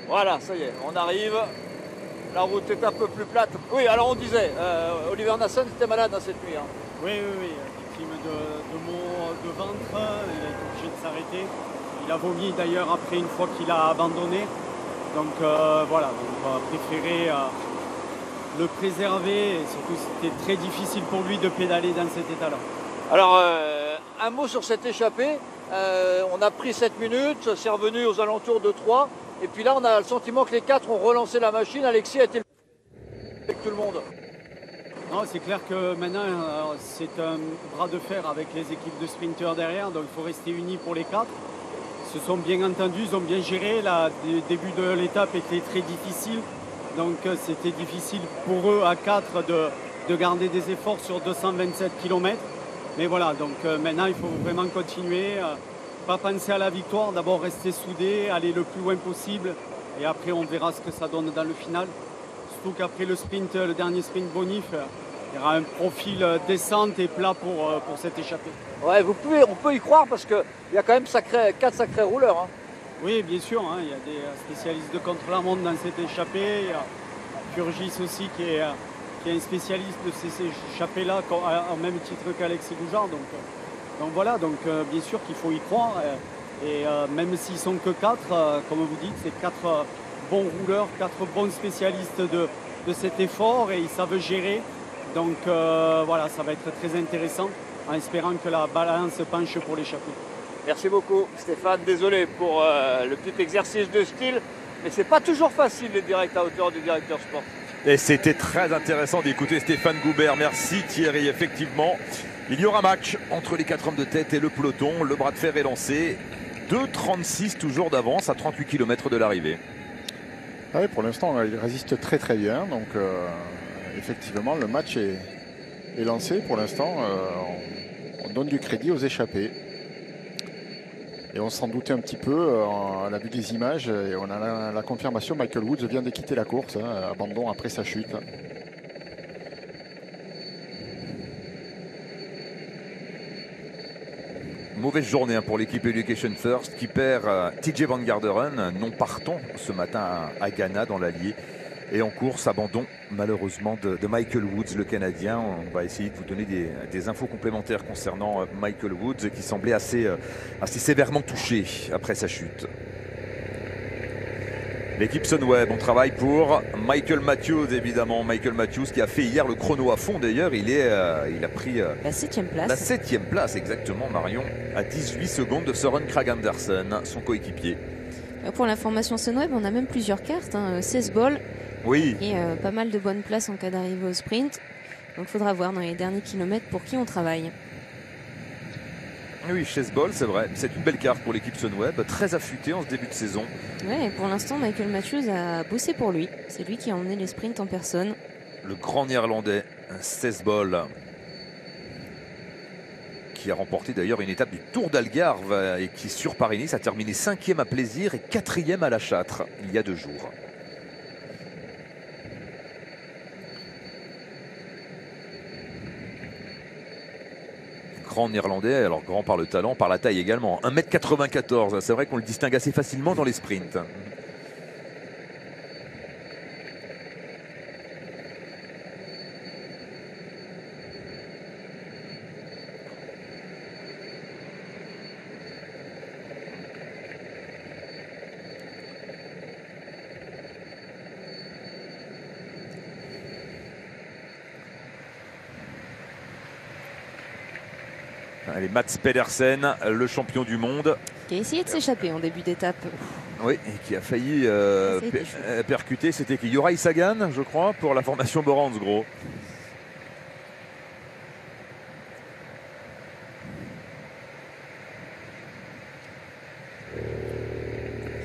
Voilà, ça y est, on arrive. La route est un peu plus plate. Oui, alors on disait, Oliver Nassen était malade cette nuit. Oui, victime de ventre, il a été obligé de s'arrêter. Il a vomi d'ailleurs après une fois qu'il a abandonné. Donc voilà, on va préférer le préserver. Et surtout, c'était très difficile pour lui de pédaler dans cet état-là. Alors, un mot sur cette échappée. On a pris 7 minutes, c'est revenu aux alentours de 3. Et puis là, on a le sentiment que les 4 ont relancé la machine. Alexis a été avec tout le monde. Non, c'est clair que maintenant, c'est un bras de fer avec les équipes de sprinteurs derrière. Donc, il faut rester unis pour les 4. Ils se sont bien entendus, ils ont bien géré. Le début de l'étape était très difficile. Donc, c'était difficile pour eux à 4 de garder des efforts sur 227 km. Mais voilà, donc maintenant, il faut vraiment continuer. Pas penser à la victoire, d'abord rester soudés, aller le plus loin possible et après on verra ce que ça donne dans le final. Surtout qu'après le sprint, le dernier sprint bonif, il y aura un profil descente et plat pour cette échappée. Ouais, on peut y croire parce qu'il y a quand même 4 sacrés rouleurs. Oui, bien sûr, il y a des spécialistes de contre-la-montre dans cette échappée. Il y a Purgis aussi qui est un spécialiste de ces échappées-là en même titre qu'Alexis Goujard. Donc voilà, bien sûr qu'il faut y croire. Et même s'ils sont que 4, comme vous dites, c'est 4 bons rouleurs, 4 bons spécialistes de cet effort et ils savent gérer. Donc voilà, ça va être très intéressant en espérant que la balance penche pour l'échappée. Merci beaucoup Stéphane, désolé pour le petit exercice de style, mais c'est pas toujours facile les directs à hauteur du directeur sportif. Et c'était très intéressant d'écouter Stéphane Goubert. Merci Thierry, effectivement. Il y aura match entre les 4 hommes de tête et le peloton. Le bras de fer est lancé. 2,36 toujours d'avance à 38 km de l'arrivée. Ah oui, pour l'instant, il résiste très très bien. Donc effectivement, le match est lancé. Pour l'instant, on donne du crédit aux échappés. Et on s'en doutait un petit peu à la vue des images. Et on a la confirmation, Michael Woods vient de quitter la course. Abandon après sa chute. Mauvaise journée pour l'équipe Education First qui perd TJ Van Garderen, non partant ce matin à Ghana dans l'Allier. Et en course, abandon malheureusement de Michael Woods, le Canadien. On va essayer de vous donner des infos complémentaires concernant Michael Woods qui semblait assez sévèrement touché après sa chute. L'équipe Sunweb, on travaille pour Michael Matthews, évidemment. Michael Matthews qui a fait hier le chrono à fond d'ailleurs. Il a pris la 7e place. La 7e place, exactement, Marion, à 18 secondes de Søren Kragh Andersen, son coéquipier. Pour l'information Sunweb, on a même plusieurs cartes, 16 balles. Oui. Et pas mal de bonnes places en cas d'arrivée au sprint. Donc il faudra voir dans les derniers kilomètres pour qui on travaille. Oui, Chessball, c'est vrai. C'est une belle carte pour l'équipe Sunweb, très affûtée en ce début de saison. Ouais, pour l'instant, Michael Matthews a bossé pour lui. C'est lui qui a emmené les sprints en personne. Le grand néerlandais, Chessball, qui a remporté d'ailleurs une étape du Tour d'Algarve et qui, sur Paris-Nice, a terminé 5e à Plaisir et 4e à La Châtre il y a 2 jours. Grand néerlandais, alors grand par le talent, par la taille également. 1,94 m, c'est vrai qu'on le distingue assez facilement dans les sprints. Allez, Mats Pedersen, le champion du monde. Qui a essayé de s'échapper en début d'étape. Oui, et qui a failli percuter. C'était qui, Juraj Sagan, je crois, pour la formation Boransgro.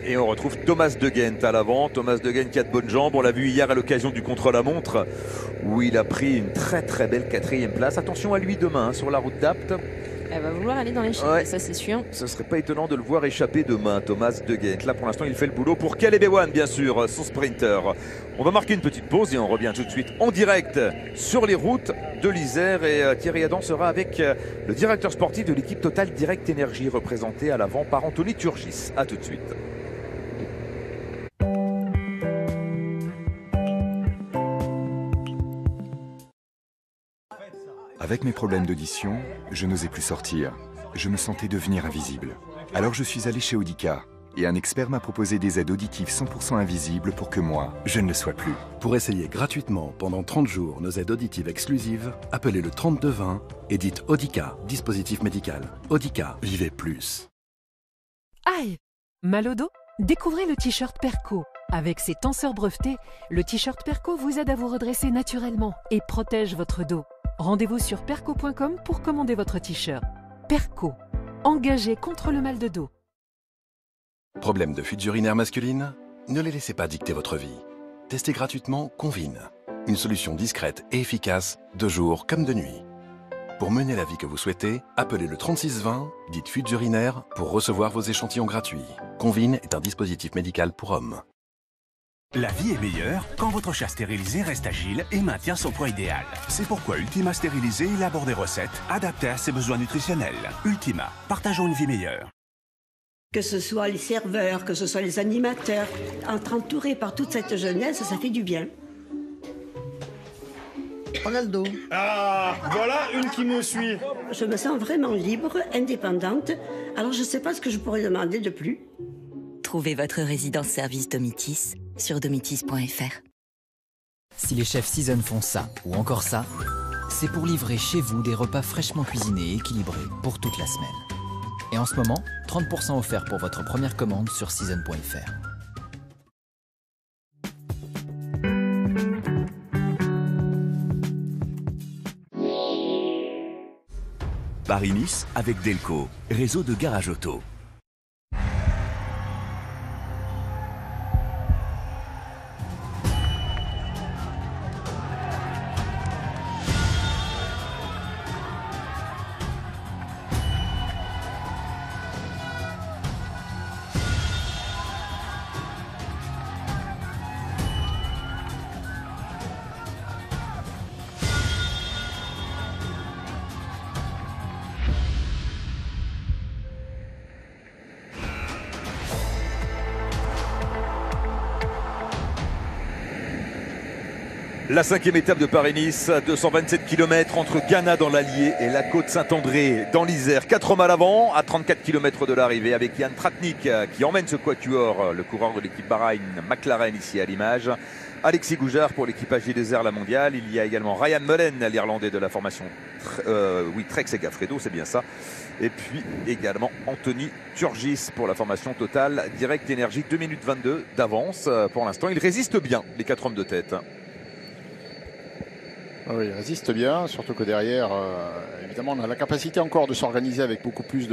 Et on retrouve Thomas De Gendt à l'avant. Thomas De Gendt qui a de bonnes jambes. On l'a vu hier à l'occasion du contre-la-montre où il a pris une très très belle 4e place. Attention à lui demain sur la route d'Apt. Elle va vouloir aller dans les chiffres, ça c'est sûr. Ce serait pas étonnant de le voir échapper demain, Thomas De Gendt. Là pour l'instant il fait le boulot pour Caleb Ewan, bien sûr, son sprinter. On va marquer une petite pause et on revient tout de suite en direct sur les routes de l'Isère. Et Thierry Adam sera avec le directeur sportif de l'équipe Total Direct Énergie, représenté à l'avant par Anthony Turgis. A tout de suite. Avec mes problèmes d'audition, je n'osais plus sortir. Je me sentais devenir invisible. Alors je suis allé chez Audica et un expert m'a proposé des aides auditives 100% invisibles pour que moi, je ne le sois plus. Pour essayer gratuitement pendant 30 jours nos aides auditives exclusives, appelez le 3220 et dites Audica, dispositif médical. Audica, vivez plus. Aïe! Mal au dos? Découvrez le t-shirt Perco. Avec ses tenseurs brevetés, le t-shirt Perco vous aide à vous redresser naturellement et protège votre dos. Rendez-vous sur perco.com pour commander votre t-shirt. Perco, engagé contre le mal de dos. Problème de fuite urinaire masculine? Ne les laissez pas dicter votre vie. Testez gratuitement Convine. Une solution discrète et efficace, de jour comme de nuit. Pour mener la vie que vous souhaitez, appelez le 3620, dites fuite urinaire, pour recevoir vos échantillons gratuits. Convine est un dispositif médical pour hommes. La vie est meilleure quand votre chat stérilisé reste agile et maintient son poids idéal. C'est pourquoi Ultima Stérilisé élabore des recettes adaptées à ses besoins nutritionnels. Ultima, partageons une vie meilleure. Que ce soit les serveurs, que ce soit les animateurs, être entouré par toute cette jeunesse, ça fait du bien. Ronaldo. Ah, voilà une qui me suit. Je me sens vraiment libre, indépendante, alors je ne sais pas ce que je pourrais demander de plus. Trouvez votre résidence-service Domitis sur domitis.fr. Si les chefs Season font ça ou encore ça, c'est pour livrer chez vous des repas fraîchement cuisinés et équilibrés pour toute la semaine. Et en ce moment, 30% offert pour votre première commande sur season.fr. Paris-Nice avec Delco, réseau de garage auto. La 5e étape de Paris-Nice, 227 km entre Ghana dans l'Allier et la côte Saint-André dans l'Isère. 4 hommes à l'avant, à 34 km de l'arrivée, avec Jan Tratnik qui emmène ce quatuor, le coureur de l'équipe Bahreïn McLaren ici à l'image. Alexis Goujard pour l'équipage J2R La Mondiale. Il y a également Ryan Mullen, l'Irlandais de la formation Trek Segafredo, c'est bien ça. Et puis également Anthony Turgis pour la formation Total Direct Énergie, 2 minutes 22 d'avance pour l'instant. Ils résistent bien, les 4 hommes de tête. Oui, il résiste bien, surtout que derrière, évidemment, on a la capacité encore de s'organiser avec beaucoup plus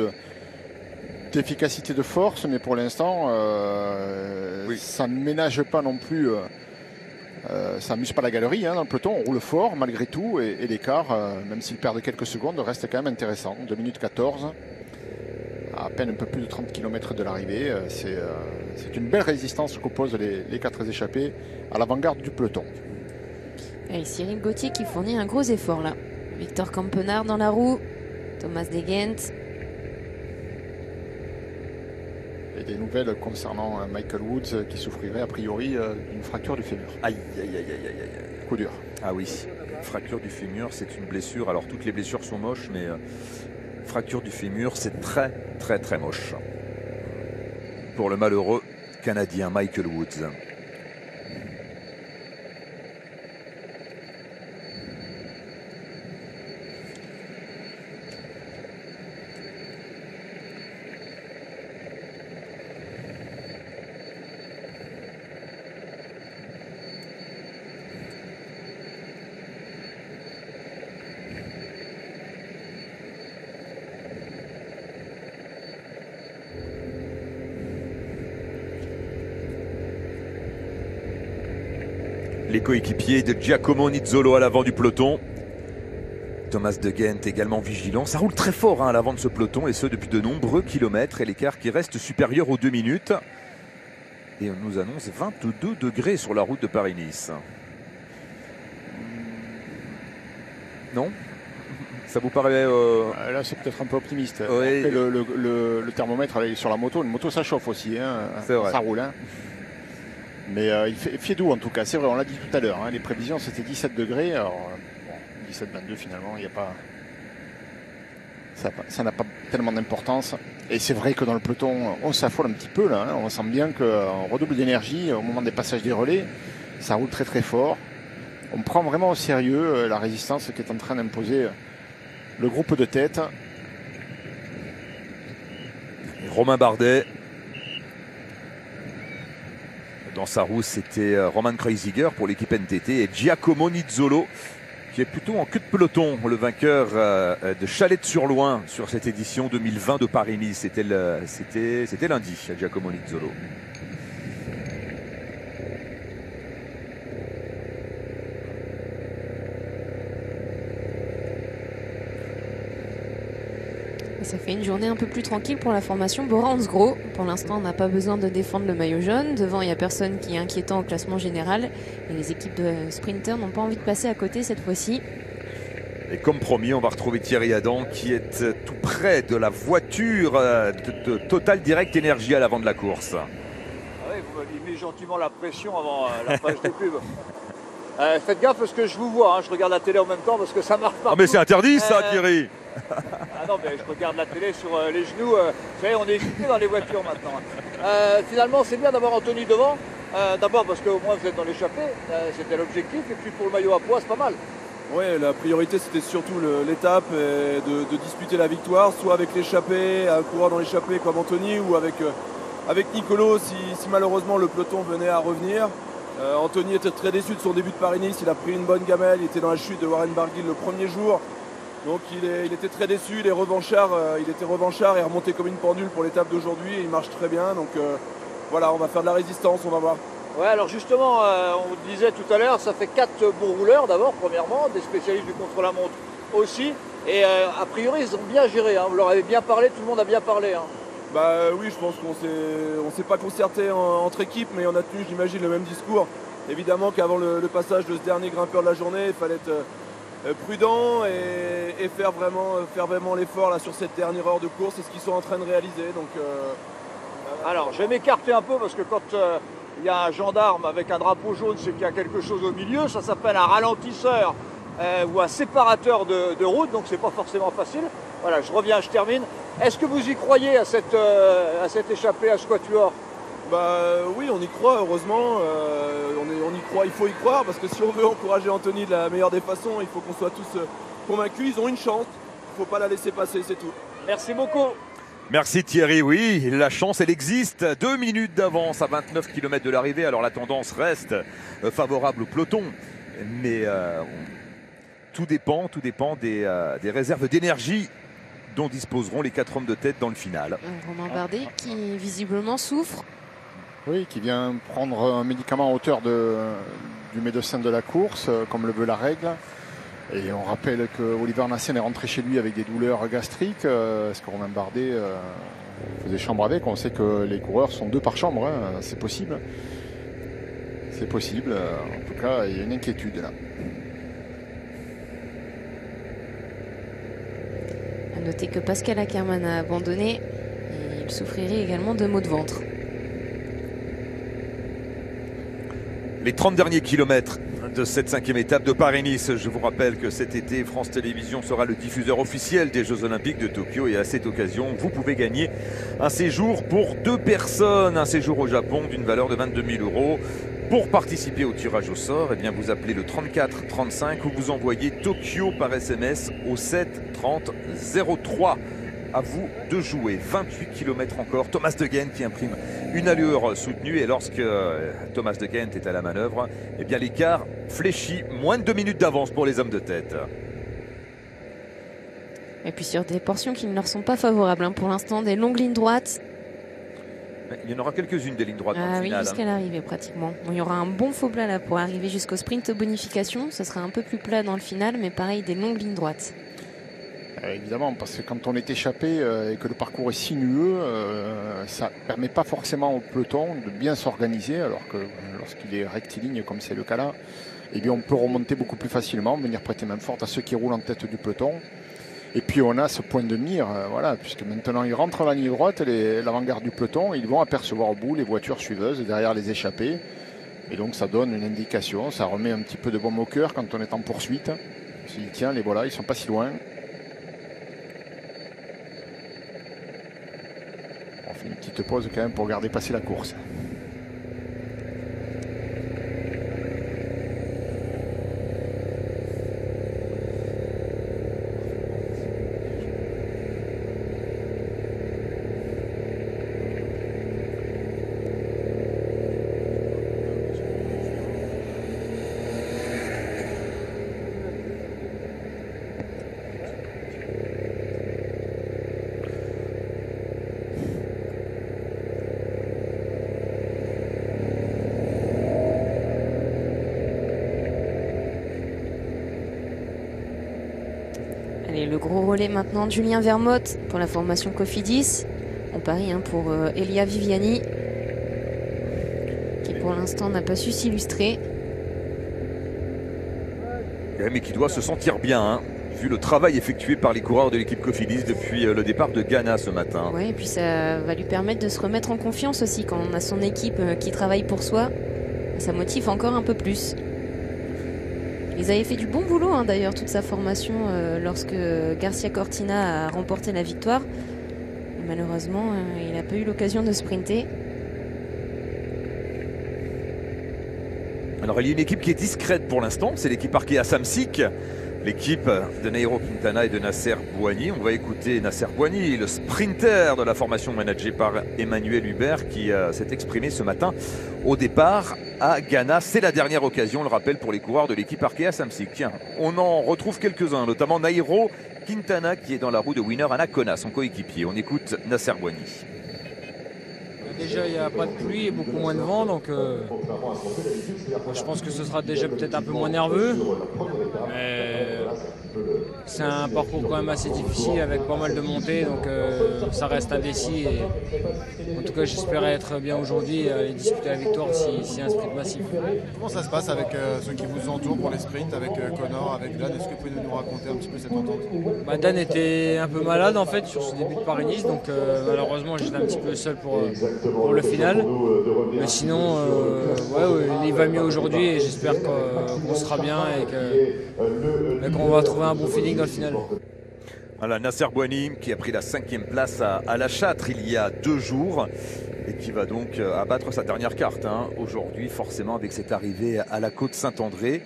d'efficacité de force, mais pour l'instant, ça ne ménage pas non plus, ça n'amuse pas la galerie dans le peloton, on roule fort malgré tout, et l'écart, même s'il perd quelques secondes, reste quand même intéressant. 2 minutes 14, à peine un peu plus de 30 km de l'arrivée, c'est une belle résistance qu'opposent les 4 échappés à l'avant-garde du peloton. Et Cyril Gauthier qui fournit un gros effort là. Victor Campenard dans la roue, Thomas De Gendt. Et des nouvelles concernant Michael Woods qui souffrirait a priori d'une fracture du fémur. Aïe, aïe, aïe, aïe, aïe, aïe. Coup dur. Ah oui, fracture du fémur, c'est une blessure. Alors toutes les blessures sont moches, mais fracture du fémur, c'est très, très, très moche. Pour le malheureux Canadien Michael Woods. Les coéquipiers de Giacomo Nizzolo à l'avant du peloton. Thomas De Gendt également vigilant. Ça roule très fort à l'avant de ce peloton et ce depuis de nombreux kilomètres. Et l'écart qui reste supérieur aux 2 minutes. Et on nous annonce 22 degrés sur la route de Paris-Nice. Non? Ça vous paraît... Là, c'est peut-être un peu optimiste. Oui. Après, le thermomètre sur la moto, ça chauffe aussi. C'est vrai. Ça roule. Mais il fait doux en tout cas, c'est vrai, on l'a dit tout à l'heure, les prévisions c'était 17 degrés, alors 17-22 finalement, il n'y a pas... Ça n'a pas tellement d'importance. Et c'est vrai que dans le peloton, on s'affole un petit peu là, on sent bien qu'on redouble d'énergie au moment des passages des relais, ça roule très très fort. On prend vraiment au sérieux la résistance qui est en train d'imposer le groupe de tête. Romain Bardet. Dans sa roue, c'était Roman Kreuziger pour l'équipe NTT et Giacomo Nizzolo qui est plutôt en queue de peloton, le vainqueur de Chalette-sur-Loing sur cette édition 2020 de Paris-Nice. C'était lundi, Giacomo Nizzolo. Ça fait une journée un peu plus tranquille pour la formation Bora-Hansgrohe. Pour l'instant, on n'a pas besoin de défendre le maillot jaune. Devant, il n'y a personne qui est inquiétant au classement général. Et les équipes de sprinters n'ont pas envie de passer à côté cette fois-ci. Et comme promis, on va retrouver Thierry Adam qui est tout près de la voiture de Total Direct Énergie à l'avant de la course. Ah oui, vous m'avez mis gentiment la pression avant la page de pub. Faites gaffe parce que je vous vois, je regarde la télé en même temps parce que ça marche pas. Ah mais c'est interdit ça, Thierry. Ah non, mais je regarde la télé sur les genoux. Vous savez, on est équipé dans les voitures maintenant. Finalement, c'est bien d'avoir Anthony devant. D'abord parce qu'au moins vous êtes dans l'échappée, c'était l'objectif. Et puis pour le maillot à poids, c'est pas mal. Oui, la priorité c'était surtout l'étape de disputer la victoire, soit avec l'échappée, un coureur dans l'échappée comme Anthony, ou avec Nicolo si malheureusement le peloton venait à revenir. Anthony était très déçu de son début de Paris-Nice, il a pris une bonne gamelle, il était dans la chute de Warren Barguil le premier jour. Donc il était très déçu, il était revanchard et remonté comme une pendule pour l'étape d'aujourd'hui et il marche très bien. Donc voilà, on va faire de la résistance, on va voir. Ouais, alors justement, on disait tout à l'heure, ça fait 4 bons rouleurs d'abord, premièrement, des spécialistes du contre-la-montre aussi. Et a priori, ils ont bien géré, vous leur avez bien parlé, tout le monde a bien parlé. Bah oui, je pense qu'on s'est pas concerté entre équipes, mais on a tenu, j'imagine, le même discours. Évidemment qu'avant le passage de ce dernier grimpeur de la journée, il fallait être prudent et faire vraiment l'effort là sur cette dernière heure de course. C'est ce qu'ils sont en train de réaliser. Donc, alors, je vais m'écarter un peu parce que quand il y a un gendarme avec un drapeau jaune, c'est qu'il y a quelque chose au milieu. Ça s'appelle un ralentisseur ou un séparateur de route, donc c'est pas forcément facile. Voilà, je reviens, je termine. Est-ce que vous y croyez à cette échappée, à ce quatuor? Bah oui, on y croit, heureusement. On y croit, il faut y croire, parce que si on veut encourager Anthony de la meilleure des façons, il faut qu'on soit tous convaincus. Ils ont une chance, il ne faut pas la laisser passer, c'est tout. Merci beaucoup. Merci Thierry, oui, la chance elle existe, 2 minutes d'avance à 29 km de l'arrivée, alors la tendance reste favorable au peloton, mais tout dépend des réserves d'énergie dont disposeront les 4 hommes de tête dans le final. Romain Bardet qui visiblement souffre. Oui, qui vient prendre un médicament à hauteur du médecin de la course, comme le veut la règle. Et on rappelle que Oliver Nassen est rentré chez lui avec des douleurs gastriques, parce que Romain Bardet faisait chambre avec. On sait que les coureurs sont 2 par chambre, hein. C'est possible. C'est possible. En tout cas, il y a une inquiétude là. À noter que Pascal Ackermann a abandonné et il souffrirait également de maux de ventre. Les 30 derniers kilomètres de cette 5e étape de Paris-Nice. Je vous rappelle que cet été, France Télévisions sera le diffuseur officiel des Jeux Olympiques de Tokyo et à cette occasion, vous pouvez gagner un séjour pour 2 personnes, un séjour au Japon d'une valeur de 22 000 €. Pour participer au tirage au sort, eh bien vous appelez le 34 35 ou vous envoyez Tokyo par SMS au 7 30 03. À vous de jouer. 28 km encore. Thomas de Gendt qui imprime une allure soutenue et lorsque Thomas de Gendt est à la manœuvre, eh bien l'écart fléchit. Moins de 2 minutes d'avance pour les hommes de tête. Et puis sur des portions qui ne leur sont pas favorables, hein, pour l'instant, des longues lignes droites. Il y en aura quelques-unes des lignes droites dans le oui, final. jusqu'à l'arrivée pratiquement. Bon, il y aura un bon faux plat là pour arriver jusqu'au sprint bonification. Ce sera un peu plus plat dans le final, mais pareil, des longues lignes droites. Évidemment, parce que quand on est échappé et que le parcours est sinueux, ça ne permet pas forcément au peloton de bien s'organiser, alors que lorsqu'il est rectiligne, comme c'est le cas là, eh bien on peut remonter beaucoup plus facilement, venir prêter main forte à ceux qui roulent en tête du peloton. Et puis on a ce point de mire, voilà, puisque maintenant ils rentrent dans la ligne droite, l'avant-garde du peloton, ils vont apercevoir au bout les voitures suiveuses derrière les échappés. Et donc ça donne une indication, ça remet un petit peu de baume au cœur quand on est en poursuite. On se dit tiens, les voilà, ils sont pas si loin. On fait une petite pause quand même pour garder passer la course. Le gros relais maintenant de Julien Vermote pour la formation Cofidis. On parie pour Elia Viviani qui pour l'instant n'a pas su s'illustrer. Mais qui doit se sentir bien, hein, vu le travail effectué par les coureurs de l'équipe Cofidis depuis le départ de Ghana ce matin. Oui, et puis ça va lui permettre de se remettre en confiance aussi quand on a son équipe qui travaille pour soi. Ça motive encore un peu plus. Ils avaient fait du bon boulot d'ailleurs toute sa formation lorsque Garcia Cortina a remporté la victoire. Et malheureusement, il n'a pas eu l'occasion de sprinter. Alors il y a une équipe qui est discrète pour l'instant, c'est l'équipe Arkea Samsic. L'équipe de Nairo Quintana et de Nasser Bouhanni. On va écouter Nasser Bouhanni, le sprinter de la formation managée par Emmanuel Hubert qui s'est exprimé ce matin au départ à Ghana. C'est la dernière occasion, le rappel, pour les coureurs de l'équipe Arkea Samsic. Tiens, on en retrouve quelques-uns, notamment Nairo Quintana qui est dans la roue de Winner Anacona, son coéquipier. On écoute Nasser Bouhanni. Déjà, il n'y a pas de pluie et beaucoup moins de vent, donc je pense que ce sera déjà peut-être un peu moins nerveux. Mais c'est un parcours quand même assez difficile avec pas mal de montées, donc ça reste indécis. Et en tout cas, j'espérais être bien aujourd'hui et disputer la victoire si un sprint massif. Comment ça se passe avec ceux qui vous entourent pour les sprints, avec Connor, avec Dan? Est-ce que vous pouvez nous raconter un petit peu cette entente? Dan était un peu malade en fait sur ce début de Paris-Nice, donc malheureusement j'étais un petit peu seul pour le final. Mais sinon, il va mieux aujourd'hui et j'espère qu'on sera bien et qu'on va trouver un bon feeling dans le final. Voilà, Nasser Bouhanni qui a pris la 5e place à La Châtre il y a 2 jours et qui va donc abattre sa dernière carte aujourd'hui, forcément, avec cette arrivée à la côte Saint-André.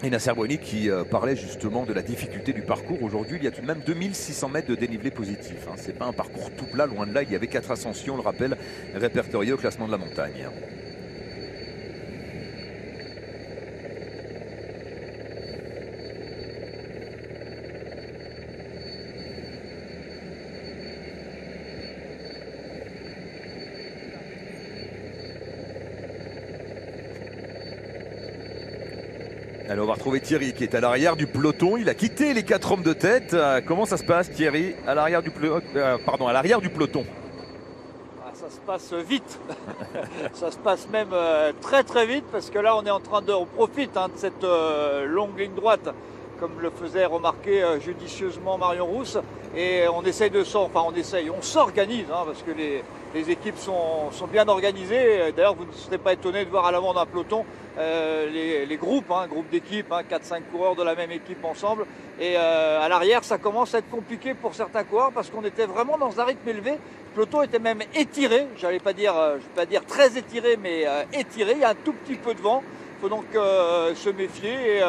Et Nasser Bouhanni qui parlait justement de la difficulté du parcours. Aujourd'hui, il y a tout de même 2600 mètres de dénivelé positif. Ce n'est pas un parcours tout plat, loin de là. Il y avait 4 ascensions, on le rappelle, répertoriées au classement de la montagne. Alors on va retrouver Thierry qui est à l'arrière du peloton. Il a quitté les 4 hommes de tête. Comment ça se passe, Thierry, à l'arrière du peloton? Ça se passe vite. Ça se passe même très très vite parce que là on profite de cette longue ligne droite, comme le faisait remarquer judicieusement Marion Rousse, et on essaye on s'organise parce que les équipes sont bien organisées. D'ailleurs, vous ne serez pas étonné de voir à l'avant d'un peloton les groupes, groupes d'équipes, 4-5 coureurs de la même équipe ensemble. Et à l'arrière, ça commence à être compliqué pour certains coureurs parce qu'on était vraiment dans un rythme élevé. Le peloton était même étiré, je ne vais pas dire très étiré, mais étiré. Il y a un tout petit peu de vent. Il faut donc se méfier. Et,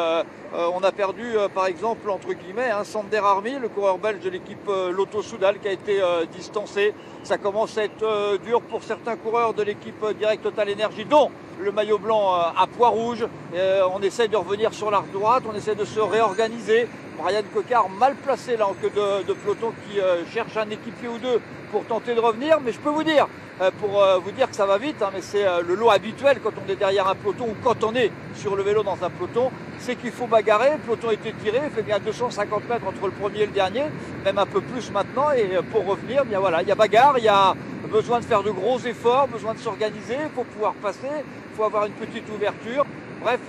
on a perdu, par exemple, entre guillemets, Sander Army, le coureur belge de l'équipe Lotto Soudal, qui a été distancé. Ça commence à être dur pour certains coureurs de l'équipe Direct Total Energy, dont le maillot blanc à poids rouge. On essaie de revenir sur l'arc droite, on essaie de se réorganiser. Brian Cocard mal placé là en queue de peloton qui cherche un équipier ou deux pour tenter de revenir. Mais je peux vous dire, vous dire que ça va vite, mais c'est le lot habituel quand on est derrière un peloton ou quand on est sur le vélo dans un peloton, c'est qu'il faut bagarrer. Le peloton est étiré, il fait bien 250 mètres entre le premier et le dernier, même un peu plus maintenant. Et pour revenir, bien voilà, il y a bagarre, il y a besoin de faire de gros efforts, besoin de s'organiser, il faut pouvoir passer, il faut avoir une petite ouverture. Bref,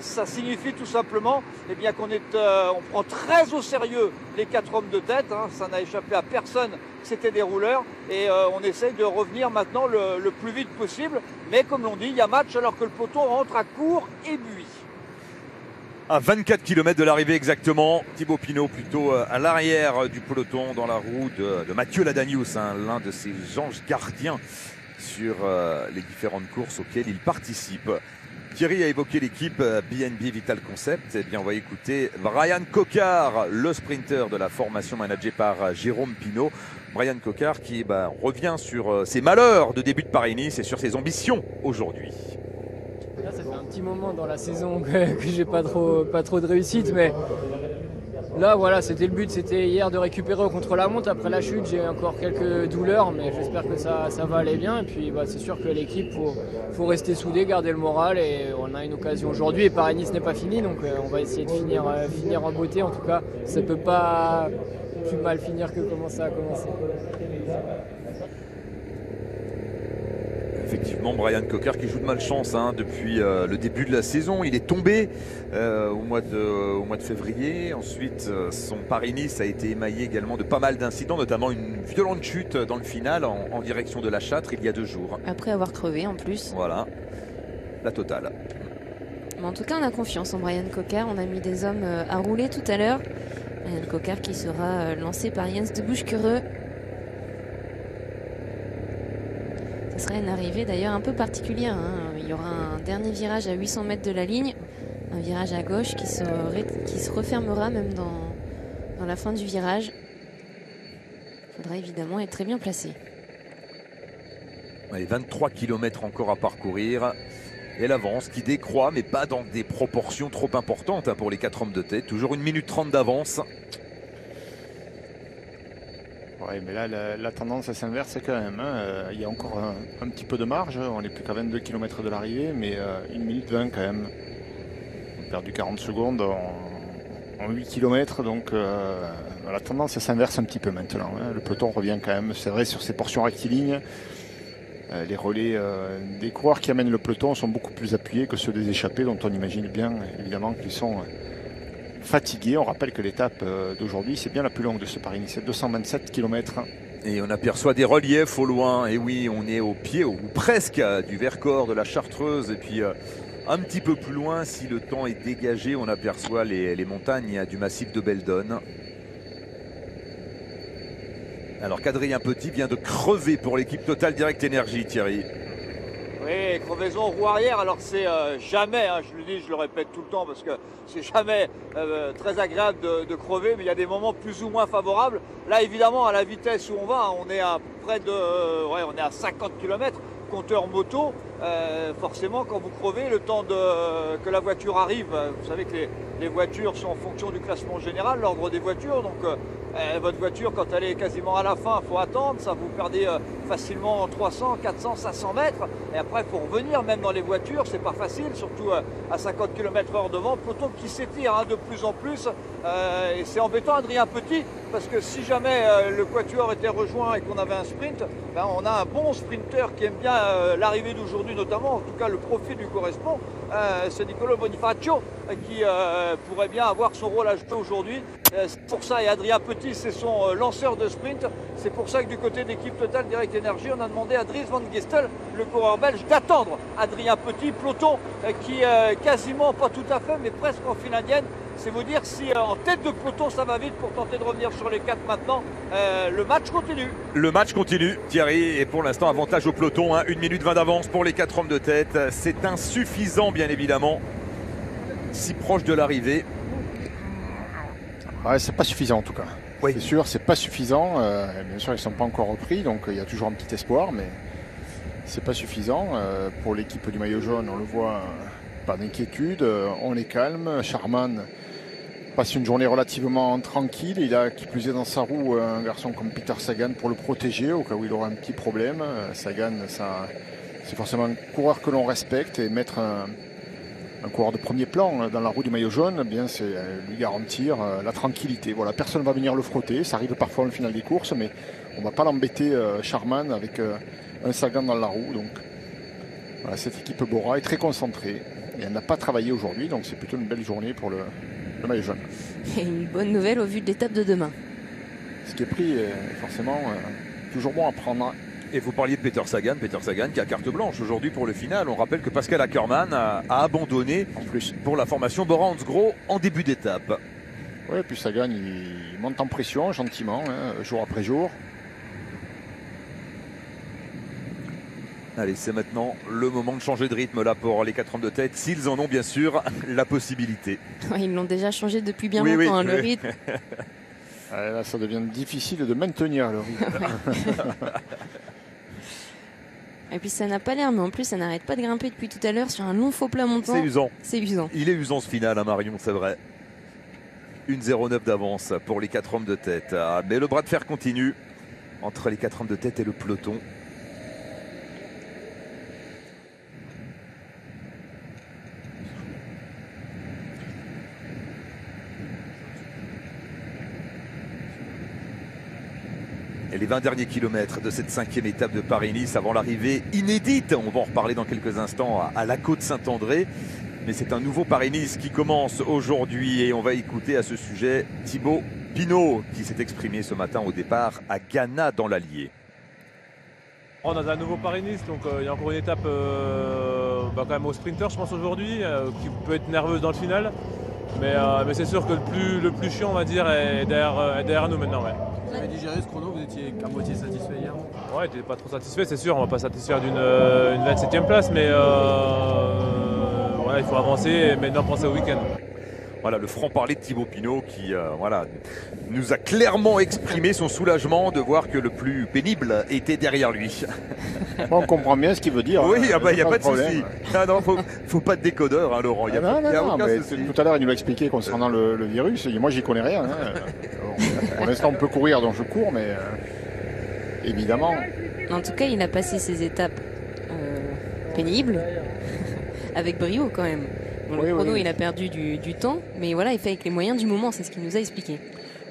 ça signifie tout simplement qu'on prend très au sérieux les 4 hommes de tête. Ça n'a échappé à personne que c'était des rouleurs. Et on essaye de revenir maintenant le plus vite possible. Mais comme l'on dit, il y a match alors que le peloton rentre à court et buis. À 24 km de l'arrivée exactement, Thibaut Pinot plutôt à l'arrière du peloton dans la roue de Mathieu Ladanius, l'un de ses anges gardiens sur les différentes courses auxquelles il participe. Thierry a évoqué l'équipe BNB Vital Concept. Eh bien, on va écouter Brian Cocard, le sprinter de la formation managée par Jérôme Pinot. Brian Cocard qui revient sur ses malheurs de début de Paris-Nice et sur ses ambitions aujourd'hui. Là, ça fait un petit moment dans la saison que j'ai pas trop de réussite, mais là voilà, c'était le but, c'était hier de récupérer contre la montre. Après la chute, j'ai encore quelques douleurs, mais j'espère que ça va aller bien. Et puis c'est sûr que l'équipe, faut rester soudé, garder le moral, et on a une occasion aujourd'hui. Et Paris-Nice n'est pas fini, donc on va essayer de finir en beauté. En tout cas, ça peut pas plus mal finir que comment ça a commencé. Effectivement, Brian Cocard qui joue de malchance depuis le début de la saison. Il est tombé au mois de février. Ensuite, son Paris-Nice a été émaillé également de pas mal d'incidents, notamment une violente chute dans le final en direction de la Châtre il y a 2 jours. Après avoir crevé en plus. Voilà, la totale. Mais en tout cas, on a confiance en Brian Cocard. On a mis des hommes à rouler tout à l'heure. Brian Cocard qui sera lancé par Jens de Buschkereux. Ce serait une arrivée d'ailleurs un peu particulière. Il y aura un dernier virage à 800 mètres de la ligne, un virage à gauche qui se refermera même dans la fin du virage. Il faudra évidemment être très bien placé. Allez, 23 km encore à parcourir. Et l'avance qui décroît, mais pas dans des proportions trop importantes pour les 4 hommes de tête. Toujours 1 minute 30 d'avance. Ouais, mais là, la tendance s'inverse quand même. Il y a encore un petit peu de marge. On n'est plus qu'à 22 km de l'arrivée, mais 1 minute 20 quand même. On a perdu 40 secondes en 8 km. Donc la tendance s'inverse un petit peu maintenant. Le peloton revient quand même, c'est vrai, sur ces portions rectilignes. Les relais des coureurs qui amènent le peloton sont beaucoup plus appuyés que ceux des échappés, dont on imagine bien évidemment qu'ils sont fatigués. On rappelle que l'étape d'aujourd'hui, c'est bien la plus longue de ce Paris-Nice, c'est 227 km. Et on aperçoit des reliefs au loin. Et oui, on est au pied, ou presque, du Vercors, de la Chartreuse. Et puis un petit peu plus loin, si le temps est dégagé, on aperçoit les montagnes du massif de Beldon. Alors qu'Adrien Petit vient de crever pour l'équipe Total Direct Energy, Thierry. Oui, crevaison roue arrière, alors c'est jamais, je le dis, je le répète tout le temps parce que c'est jamais très agréable de crever, mais il y a des moments plus ou moins favorables. Là évidemment à la vitesse où on va, on est à près de, on est à 50 km, compteur moto, forcément quand vous crevez, le temps que la voiture arrive, vous savez que des voitures sont en fonction du classement général, l'ordre des voitures. Donc votre voiture, quand elle est quasiment à la fin, il faut attendre. Ça vous perdez facilement 300, 400, 500 mètres. Et après, il faut revenir, même dans les voitures, c'est pas facile, surtout à 50 km/h devant. Peloton qui s'étire de plus en plus. Et c'est embêtant, Adrien Petit, parce que si jamais le quatuor était rejoint et qu'on avait un sprint, ben, on a un bon sprinter qui aime bien l'arrivée d'aujourd'hui notamment, en tout cas le profil lui correspond. C'est Nicolo Bonifacio qui pourrait bien avoir son rôle à jouer aujourd'hui. C'est pour ça, et Adrien Petit, c'est son lanceur de sprint. C'est pour ça que du côté d'équipe Total Direct Energy, on a demandé à Dries Van Gistel, le coureur belge, d'attendre Adrien Petit. Peloton qui quasiment, pas tout à fait, mais presque en file indienne. C'est vous dire si en tête de peloton ça va vite pour tenter de revenir sur les 4 maintenant. Le match continue. Le match continue, Thierry, et pour l'instant avantage au peloton, 1 minute 20 d'avance pour les 4 hommes de tête. C'est insuffisant bien évidemment, si proche de l'arrivée. Ouais, c'est pas suffisant en tout cas. Oui. C'est sûr, c'est pas suffisant. Bien sûr, ils ne sont pas encore repris, donc il y a toujours un petit espoir, mais c'est pas suffisant. Pour l'équipe du maillot jaune, on le voit, pas d'inquiétude, on est calme. Charman passe une journée relativement tranquille. Il a, qui plus est dans sa roue, un garçon comme Peter Sagan pour le protéger au cas où il aura un petit problème. Sagan, c'est forcément un coureur que l'on respecte, et mettre un coureur de premier plan dans la roue du maillot jaune, eh bien c'est lui garantir la tranquillité. Voilà, personne ne va venir le frotter. Ça arrive parfois en finale des courses, mais on ne va pas l'embêter, Charman, avec un Sagan dans la roue. Donc voilà, cette équipe Bora est très concentrée et elle n'a pas travaillé aujourd'hui, donc c'est plutôt une belle journée pour le maillot jaune. Et une bonne nouvelle au vu de l'étape de demain. Ce qui est pris est forcément toujours bon à prendre. Et vous parliez de Peter Sagan qui a carte blanche aujourd'hui pour le final. On rappelle que Pascal Ackermann a abandonné en plus pour la formation Bora-Hansgrohe en début d'étape. Oui, puis Sagan il monte en pression gentiment, jour après jour. Allez, c'est maintenant le moment de changer de rythme là pour les 4 hommes de tête, s'ils en ont bien sûr la possibilité. Ouais, ils l'ont déjà changé depuis bien longtemps, le rythme. Là, ça devient difficile de maintenir le rythme. Et puis ça n'a pas l'air, mais en plus ça n'arrête pas de grimper depuis tout à l'heure sur un long faux plat montant. C'est usant. C'est usant. Il est usant ce final, Marion, c'est vrai. 1,09 d'avance pour les 4 hommes de tête. Mais le bras de fer continue entre les 4 hommes de tête et le peloton. Et les 20 derniers kilomètres de cette 5e étape de Paris-Nice avant l'arrivée inédite, on va en reparler dans quelques instants, à la côte Saint-André. Mais c'est un nouveau Paris-Nice qui commence aujourd'hui et on va écouter à ce sujet Thibaut Pinot qui s'est exprimé ce matin au départ à Ghana dans l'Allier. On a un nouveau Paris-Nice, donc il y a encore une étape quand même au sprinter je pense aujourd'hui, qui peut être nerveuse dans le final. Mais c'est sûr que le plus chiant on va dire est derrière nous maintenant. Ouais. Vous avez digéré ce chrono, vous étiez qu'à moitié satisfait hier? Ouais, t'es pas trop satisfait, c'est sûr, on va pas satisfaire d'une 27e place, mais voilà, il faut avancer et maintenant penser au week-end. Voilà le franc-parler de Thibaut Pinot qui nous a clairement exprimé son soulagement de voir que le plus pénible était derrière lui. Bon, on comprend bien ce qu'il veut dire. Oui, il n'y a pas de souci. Non, faut pas de décodeur, Laurent. Tout à l'heure, il nous l'a expliqué concernant le virus. Moi, j'y connais rien. Pour l'instant, on peut courir, donc je cours, mais évidemment. En tout cas, il a passé ses étapes pénibles avec brio quand même. Bon, le chrono, il a perdu du temps, mais voilà, il fait avec les moyens du moment, c'est ce qu'il nous a expliqué.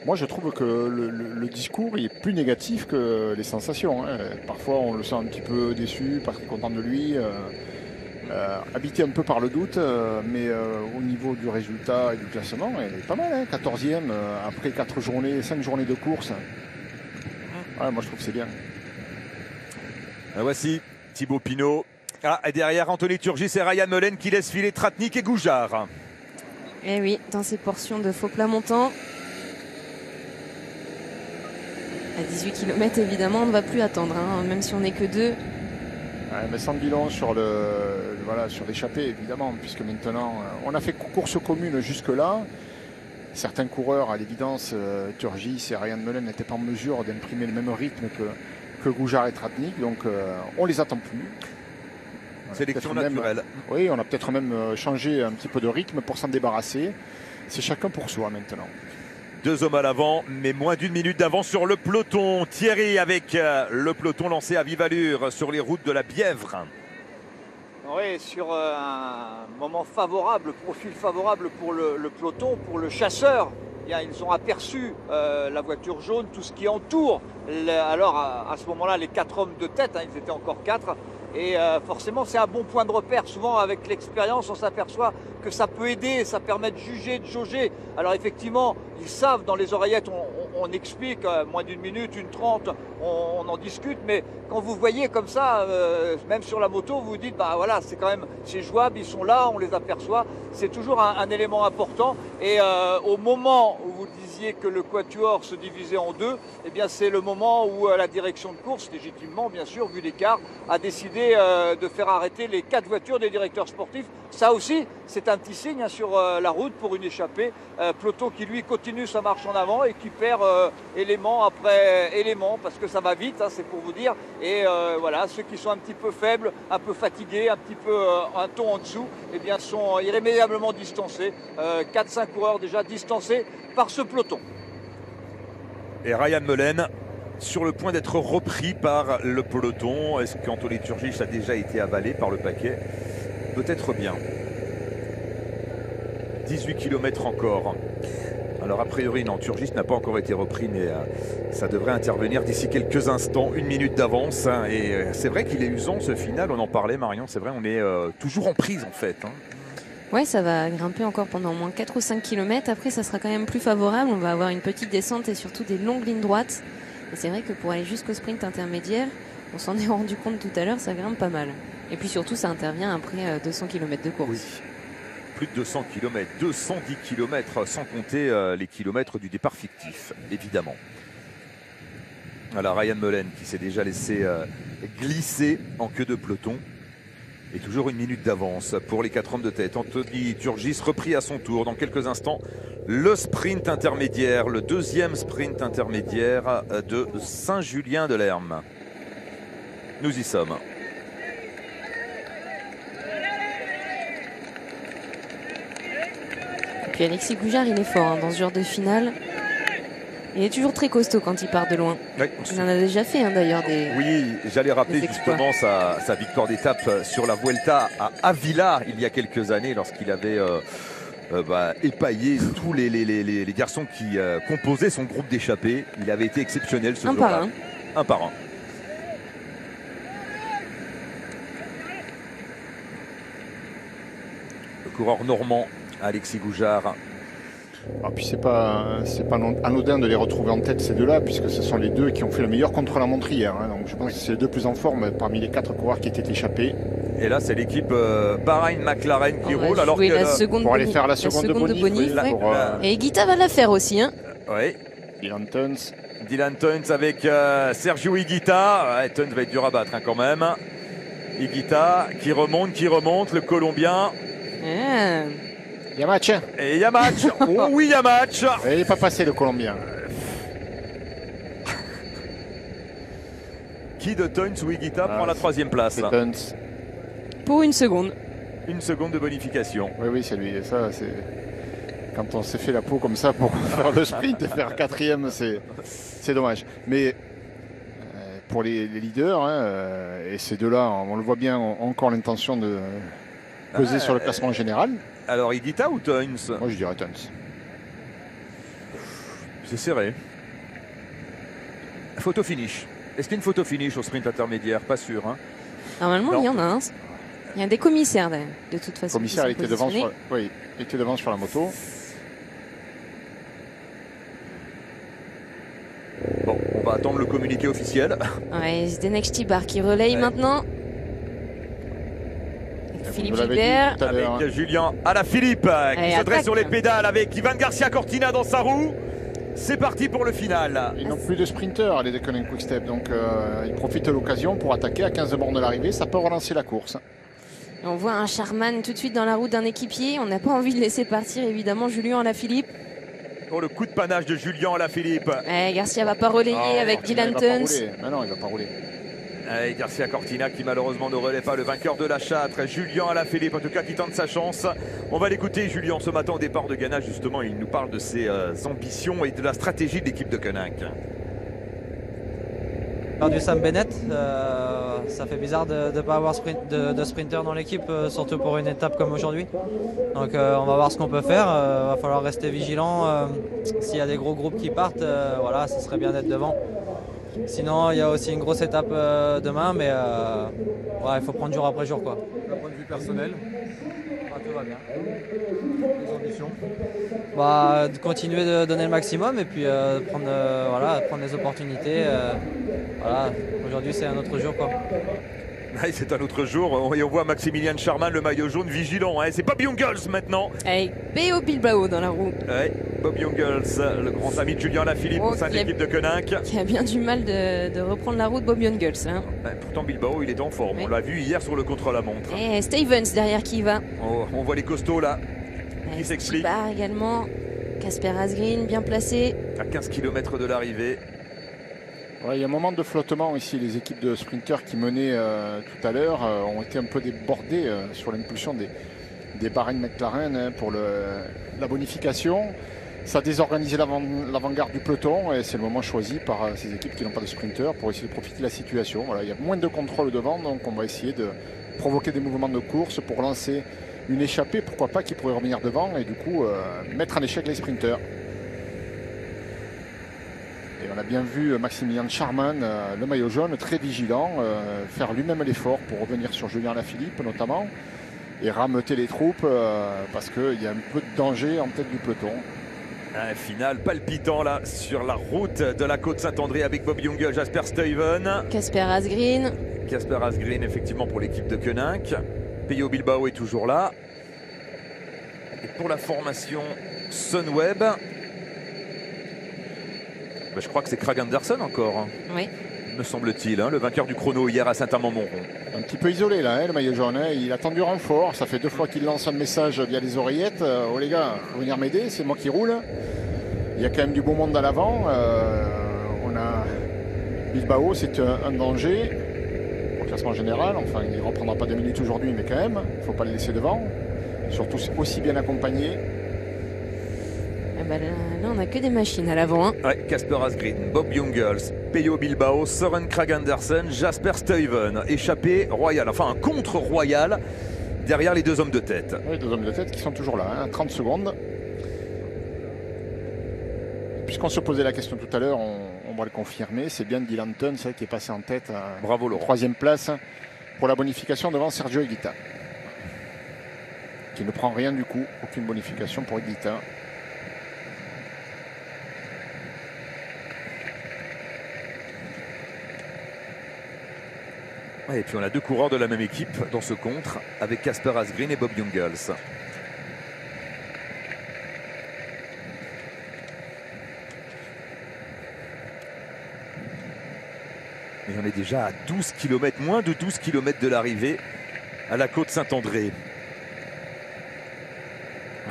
Moi, je trouve que le discours est plus négatif que les sensations. Parfois, on le sent un petit peu déçu, pas très content de lui, habité un peu par le doute, mais au niveau du résultat et du classement, il est pas mal. 14e après 5 journées de course. Ouais, moi, je trouve que c'est bien. Voici Thibaut Pinot. Et derrière, Anthony Turgis et Ryan Mullen qui laissent filer Tratnik et Goujard. Eh oui, dans ces portions de faux plat montant. À 18 km, évidemment, on ne va plus attendre, même si on n'est que 2. Ouais, mais sans bilan sur l'échappée, évidemment, puisque maintenant, on a fait course commune jusque-là. Certains coureurs, à l'évidence, Turgis et Ryan Mullen n'étaient pas en mesure d'imprimer le même rythme que Goujard et Tratnik, donc on les attend plus. Sélection naturelle. Oui, on a peut-être même changé un petit peu de rythme pour s'en débarrasser. C'est chacun pour soi maintenant. 2 hommes à l'avant, mais moins d'1 minute d'avance sur le peloton. Thierry avec le peloton lancé à vive allure sur les routes de la Bièvre. Oui, sur un moment favorable, profil favorable pour le peloton, pour le chasseur. Bien, ils ont aperçu la voiture jaune, tout ce qui entoure. Alors à ce moment-là, les 4 hommes de tête, hein, ils étaient encore 4. Et forcément, c'est un bon point de repère. Souvent, avec l'expérience, on s'aperçoit que ça peut aider, ça permet de juger, de jauger. Alors effectivement, ils savent, dans les oreillettes, on explique, moins d'1 minute, 1:30, on en discute. Mais quand vous voyez comme ça, même sur la moto, vous vous dites, bah voilà, c'est jouable, ils sont là, on les aperçoit. C'est toujours un élément important. Et au moment où vous disiez que le quatuor se divisait en 2, eh bien c'est le moment où la direction de course, légitimement bien sûr, vu l'écart, a décidé de faire arrêter les 4 voitures des directeurs sportifs. Ça aussi, c'est un petit signe, hein, sur la route pour une échappée. Peloton qui lui continue sa marche en avant et qui perd élément après élément parce que ça va vite, hein, c'est pour vous dire. Et voilà, ceux qui sont un petit peu faibles, un peu fatigués, un petit peu un ton en dessous, eh bien sont irrémédiablement distancés. 4-5 coureurs déjà distancés par ce peloton. Et Ryan Mullen sur le point d'être repris par le peloton. Est-ce qu'Anthony Turgis a déjà été avalé par le paquet? Peut-être bien. 18 km encore. Alors a priori, non, Turgis n'a pas encore été repris, mais ça devrait intervenir d'ici quelques instants. 1 minute d'avance. Hein, et c'est vrai qu'il est usant ce final, on en parlait Marion, c'est vrai, on est toujours en prise en fait. Hein. Ouais, ça va grimper encore pendant au moins 4 ou 5 km. Après, ça sera quand même plus favorable. On va avoir une petite descente et surtout des longues lignes droites. Et c'est vrai que pour aller jusqu'au sprint intermédiaire, on s'en est rendu compte tout à l'heure, ça grimpe pas mal. Et puis surtout, ça intervient après 200 km de course. Oui. Plus de 200 km, 210 km, sans compter les kilomètres du départ fictif, évidemment. Voilà, Ryan Mullen qui s'est déjà laissé glisser en queue de peloton. Et toujours 1 minute d'avance pour les 4 hommes de tête. Anthony Turgis repris à son tour dans quelques instants. Le sprint intermédiaire, le 2e sprint intermédiaire de Saint-Julien-de-Lerme. Nous y sommes. Et puis Alexis Goujard, il est fort hein, dans ce genre de finale. Il est toujours très costaud quand il part de loin. Oui. Il en a déjà fait hein, d'ailleurs des. Oui, j'allais rappeler justement sa victoire d'étape sur la Vuelta à Avila il y a quelques années lorsqu'il avait épaillé tous les garçons qui composaient son groupe d'échappés. Il avait été exceptionnel ce jour-là. Un par un. Le coureur normand Alexis Goujard. Ah, puis c'est pas anodin de les retrouver en tête ces deux-là, puisque ce sont les deux qui ont fait le meilleur contre-la-montre hier. Hein. Donc je pense que c'est les deux plus en forme parmi les 4 coureurs qui étaient échappés. Et là, c'est l'équipe Bahreïn-McLaren qui roule. Alors pour aller faire la seconde de Bonif. Et Higuita va la faire aussi. Hein. Oui. Dylan Teuns. Dylan Teuns avec Sergio Higuita. Ouais, Teuns va être dur à battre hein, quand même. Higuita qui remonte, le Colombien. Il y a match. Et il y a match. Oh oui, il y a match. Il n'est pas passé le Colombien. Qui de Teuns ou Higuita prend la 3e place? Teuns. Pour 1 seconde. 1 seconde de bonification. Oui, c'est lui. Et ça, c'est quand on s'est fait la peau comme ça pour faire le sprint et faire 4e, c'est dommage. Mais pour les leaders, hein, et ces deux-là, on le voit bien, ont encore l'intention de peser sur le classement général. Alors Higuita ou Teuns? Moi je dirais Teuns. C'est serré. Photo finish. Est-ce qu'il y a une photo finish au sprint intermédiaire? Pas sûr. Hein. Normalement, il y en a un. Il y a des commissaires de toute façon. Le commissaire était devant sur la moto. Bon, on va attendre le communiqué officiel. Ouais, Zdenek Štibar qui relaye maintenant. Philippe Gilbert. Avec Julien Alaphilippe qui se dresse sur les pédales avec Ivan Garcia Cortina dans sa roue. C'est parti pour le final. Ils n'ont plus de sprinteurs, les Deceuninck Quick-Step, donc ils profitent de l'occasion pour attaquer à 15 bornes de l'arrivée. Ça peut relancer la course. On voit un Charman tout de suite dans la roue d'un équipier. On n'a pas envie de laisser partir évidemment Julien Alaphilippe. Oh, le coup de panache de Julien Alaphilippe. Garcia va pas relayer avec Dylan Teuns. Non, il va pas rouler. Et Garcia Cortina qui malheureusement ne relaie pas le vainqueur de la Châtre, Julien Alaphilippe, en tout cas qui tente sa chance. On va l'écouter, Julien, ce matin au départ de Ghana, justement, il nous parle de ses ambitions et de la stratégie de l'équipe de Koenig. Du Sam Bennett, ça fait bizarre de ne pas avoir de sprinter dans l'équipe, surtout pour une étape comme aujourd'hui. Donc on va voir ce qu'on peut faire, va falloir rester vigilant. S'il y a des gros groupes qui partent, voilà, ce serait bien d'être devant. Sinon il y a aussi une grosse étape demain, mais ouais, il faut prendre jour après jour, quoi. D'un point de vue personnel, tout va bien. Les ambitions? De continuer de donner le maximum et puis prendre les opportunités. Voilà, aujourd'hui c'est un autre jour, quoi. C'est un autre jour et on voit Maximilian Charman, le maillot jaune, vigilant. C'est Bob Jungels maintenant. P.O. Bilbao dans la roue. Bob Jungels, le grand ami de Julien Alaphilippe au sein de l'équipe de Koenig. Qui a bien du mal de reprendre la roue de Bob Jungels. Hein. Pourtant Bilbao, il est en forme. On l'a vu hier sur le contre-la-montre. Et Stevens derrière qui va. On voit les costauds là qui s'expliquent. Également. Casper Asgreen bien placé. À 15 km de l'arrivée. Ouais, il y a un moment de flottement ici. Les équipes de sprinters qui menaient tout à l'heure ont été un peu débordées sur l'impulsion des Bahreïn McLaren pour la bonification. Ça a désorganisé l'avant-garde du peloton et c'est le moment choisi par ces équipes qui n'ont pas de sprinters pour essayer de profiter de la situation. Voilà, il y a moins de contrôle devant, donc on va essayer de provoquer des mouvements de course pour lancer une échappée, pourquoi pas, qui pourrait revenir devant et du coup mettre en échec les sprinters. Et on a bien vu Maximilian Charman, le maillot jaune, très vigilant, faire lui-même l'effort pour revenir sur Julien Alaphilippe notamment et rameuter les troupes parce qu'il y a un peu de danger en tête du peloton. Un final palpitant là sur la route de la côte Saint-André avec Bob Jungels, Jasper Stuyven. Casper Asgreen. Casper Asgreen effectivement pour l'équipe de Koenig. P.O. Bilbao est toujours là. Et pour la formation Sunweb, je crois que c'est Craig Anderson encore. Oui. Me semble-t-il, le vainqueur du chrono hier à Saint-Amand-Montrond. Un petit peu isolé là, le maillot jaune. Il attend du renfort. Ça fait 2 fois qu'il lance un message via les oreillettes. Oh les gars, faut venir m'aider, c'est moi qui roule. Il y a quand même du beau monde à l'avant. On a Bilbao, c'est un danger au classement général. Enfin, il ne reprendra pas 2 minutes aujourd'hui, mais quand même, il ne faut pas le laisser devant. Surtout aussi bien accompagné. Là, on n'a que des machines à l'avant. Casper Asgreen, Bob Jungels, P.O. Bilbao, Søren Kragh Andersen, Jasper Stuyven. Échappé royal, enfin un contre-royal derrière les 2 hommes de tête. Oui, 2 hommes de tête qui sont toujours là, 30 secondes. Puisqu'on se posait la question tout à l'heure, on va le confirmer. C'est bien Dylan Teuns qui est passé en tête à bravo, Laurent. 3e place pour la bonification devant Sergio Higuita. Qui ne prend rien du coup, aucune bonification pour Higuita. Et puis on a 2 coureurs de la même équipe dans ce contre avec Casper Asgreen et Bob Jungels. Et on est déjà à 12 km, moins de 12 km de l'arrivée à la côte Saint-André.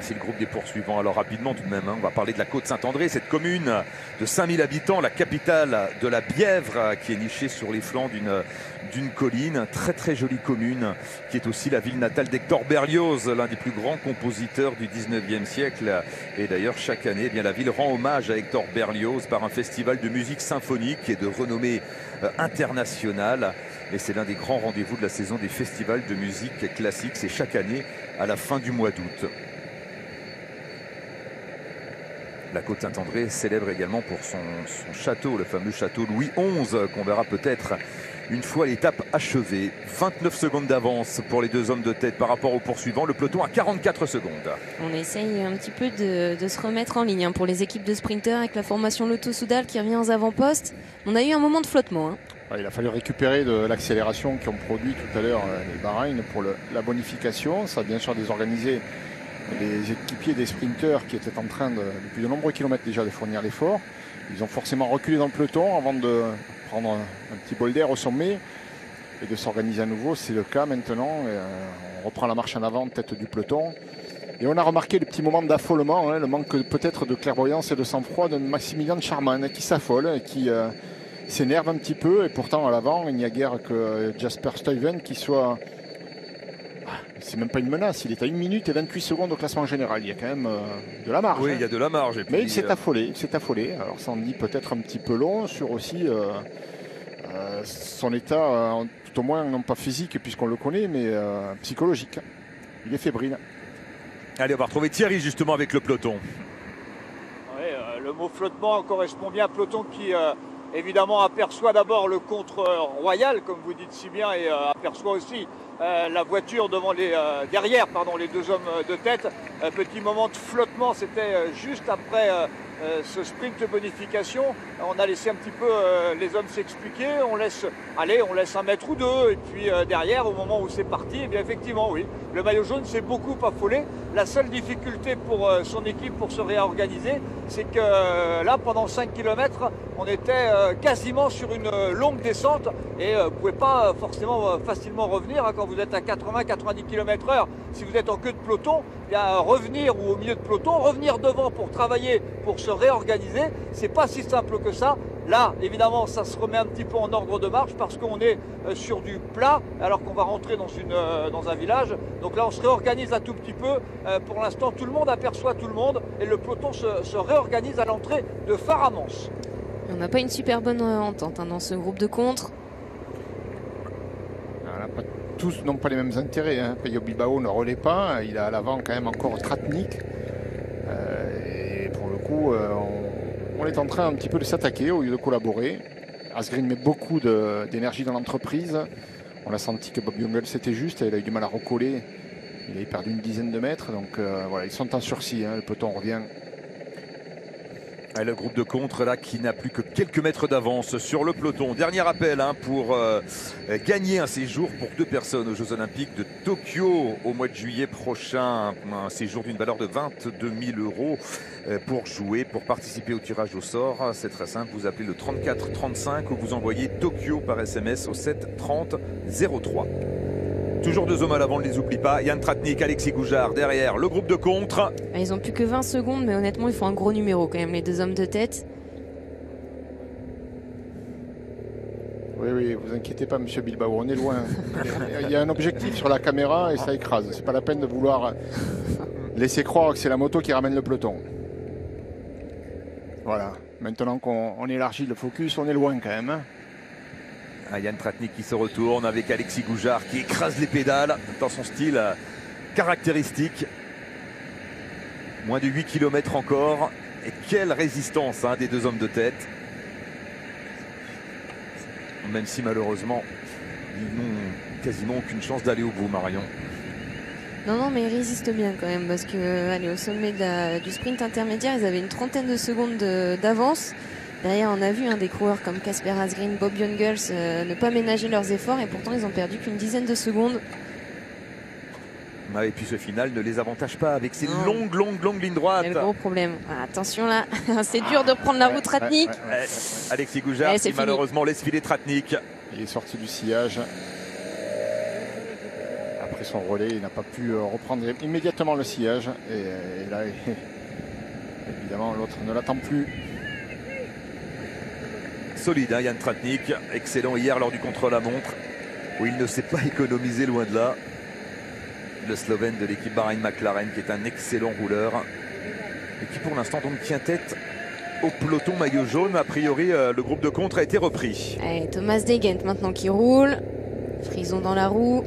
C'est le groupe des poursuivants. Alors rapidement tout de même, on va parler de la côte Saint-André, cette commune de 5000 habitants, la capitale de la Bièvre, qui est nichée sur les flancs d'une colline. Très très jolie commune, qui est aussi la ville natale d'Hector Berlioz, l'un des plus grands compositeurs du 19e siècle. Et d'ailleurs chaque année, la ville rend hommage à Hector Berlioz par un festival de musique symphonique qui est de renommée internationale. Et c'est l'un des grands rendez-vous de la saison des festivals de musique classique. C'est chaque année à la fin du mois d'août. La côte Saint-André célèbre également pour son château, le fameux château Louis XI, qu'on verra peut-être une fois l'étape achevée. 29 secondes d'avance pour les 2 hommes de tête par rapport aux poursuivants. Le peloton à 44 secondes. On essaye un petit peu de se remettre en ligne pour les équipes de sprinters avec la formation Lotto Soudal qui revient aux avant-postes. On a eu un moment de flottement. Il a fallu récupérer de l'accélération qu'ont produit tout à l'heure les Bahreïn pour la bonification. Ça a bien sûr désorganisé les équipiers des sprinters qui étaient en train depuis de nombreux kilomètres déjà de fournir l'effort. Ils ont forcément reculé dans le peloton avant de prendre un petit bol d'air au sommet et de s'organiser à nouveau. C'est le cas maintenant. On reprend la marche en avant, tête du peloton. Et on a remarqué le petit moment d'affolement, le manque peut-être de clairvoyance et de sang-froid de Maximilian Charman qui s'affole et qui s'énerve un petit peu. Et pourtant, à l'avant, il n'y a guère que Jasper Stuyven qui soit... C'est même pas une menace, il est à 1 minute et 28 secondes au classement général. Il y a quand même de la marge. Oui, il y a de la marge. Et puis, mais il s'est affolé, Alors ça en dit peut-être un petit peu long sur aussi son état, tout au moins non pas physique puisqu'on le connaît, mais psychologique. Il est fébrile. Allez, on va retrouver Thierry justement avec le peloton. Oui, le mot flottement correspond bien à peloton qui évidemment aperçoit d'abord le contre royal, comme vous dites si bien, et aperçoit aussi la voiture derrière les deux hommes de tête. Petit moment de flottement, c'était juste après ce sprint de bonification. On a laissé un petit peu les hommes s'expliquer, on laisse 1 mètre ou 2, et puis derrière, au moment où c'est parti, eh bien effectivement, oui, le maillot jaune s'est beaucoup affolé. La seule difficulté pour son équipe pour se réorganiser, c'est que là, pendant 5 km, on était quasiment sur une longue descente et vous ne pouvez pas forcément facilement revenir quand vous êtes à 80-90 km/h. Si vous êtes en queue de peloton, bien, revenir ou au milieu de peloton, revenir devant pour travailler, pour se réorganiser, c'est pas si simple que ça. Là, évidemment, ça se remet un petit peu en ordre de marche parce qu'on est sur du plat alors qu'on va rentrer dans un village. Donc là, on se réorganise un tout petit peu. Pour l'instant, tout le monde aperçoit tout le monde et le peloton se réorganise à l'entrée de Faramance. On n'a pas une super bonne entente dans ce groupe de contre. Tous n'ont pas les mêmes intérêts. Pello Bilbao ne relaie pas. Il a à l'avant quand même encore Tratnik. Et pour le coup, on est en train un petit peu de s'attaquer au lieu de collaborer. Asgreen met beaucoup d'énergie dans l'entreprise. On a senti que Bob Jungels c'était juste. Il a eu du mal à recoller. Il a perdu une dizaine de mètres. Donc voilà, ils sont en sursis. Le peloton revient. Le groupe de contre là qui n'a plus que quelques mètres d'avance sur le peloton. Dernier appel pour gagner un séjour pour 2 personnes aux Jeux Olympiques de Tokyo au mois de juillet prochain. Un séjour d'une valeur de 22 000 € pour jouer, pour participer au tirage au sort. C'est très simple, vous appelez le 34 35 ou vous envoyez Tokyo par SMS au 7 30 03. Toujours 2 hommes à l'avant, on ne les oublie pas. Yann Tratnik, Alexis Goujard derrière. Le groupe de contre. Ils n'ont plus que 20 secondes, mais honnêtement, il faut un gros numéro quand même, les 2 hommes de tête. Oui, vous inquiétez pas, monsieur Bilbao, on est loin. Il y a un objectif sur la caméra et ça écrase. C'est pas la peine de vouloir laisser croire que c'est la moto qui ramène le peloton. Voilà. Maintenant qu'on élargit le focus, on est loin quand même. Yann Tratnik qui se retourne avec Alexis Goujard qui écrase les pédales dans son style caractéristique. Moins de 8 km encore. Et quelle résistance des 2 hommes de tête. Même si malheureusement, ils n'ont quasiment aucune chance d'aller au bout, Marion. Non, mais ils résistent bien quand même parce que au sommet du sprint intermédiaire, ils avaient une trentaine de secondes d'avance. Derrière, on a vu des coureurs comme Casper Asgreen, Bob Jungels ne pas ménager leurs efforts et pourtant ils ont perdu qu'une dizaine de secondes. Et puis ce final ne les avantage pas avec ces longues lignes droites. C'est le gros problème. Attention là, c'est dur de reprendre la route Tratnik. Alexis Goujard qui malheureusement laisse filer Tratnik. Il est sorti du sillage. Après son relais, il n'a pas pu reprendre immédiatement le sillage. Et là, évidemment, l'autre ne l'attend plus. Solide, Yann Tratnik, excellent hier lors du contre-la-montre où il ne s'est pas économisé loin de là. Le Slovène de l'équipe Bahreïn-McLaren qui est un excellent rouleur et qui pour l'instant donc tient tête au peloton maillot jaune. A priori le groupe de contre a été repris. Allez, Thomas Degent maintenant qui roule, Frison dans la roue.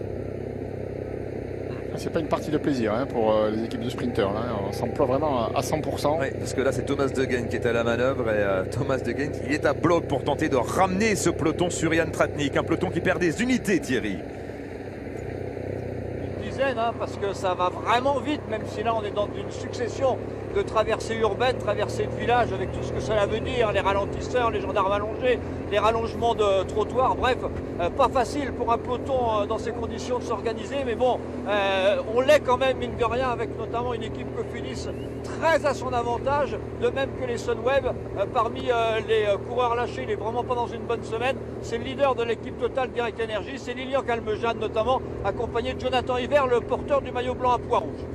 C'est pas une partie de plaisir pour les équipes de sprinteurs. On s'emploie vraiment à 100%. Oui, parce que là, c'est Thomas Degent qui est à la manœuvre. Et Thomas Degent, il est à bloc pour tenter de ramener ce peloton sur Yann Tratnik. Un peloton qui perd des unités, Thierry. Une dizaine, parce que ça va vraiment vite, même si là, on est dans une succession de traversées urbaines, traversées de villages, avec tout ce que cela veut dire, les ralentisseurs, les gendarmes allongés, les rallongements de trottoirs, bref, pas facile pour un peloton dans ces conditions de s'organiser, mais bon, on l'est quand même, mine de rien, avec notamment une équipe Cofidis très à son avantage, de même que les Sunweb. Parmi les coureurs lâchés, il n'est vraiment pas dans une bonne semaine. C'est le leader de l'équipe Total Direct Energy, c'est Lilian Calmejane notamment, accompagné de Jonathan Hiver, le porteur du maillot blanc à pois rouge.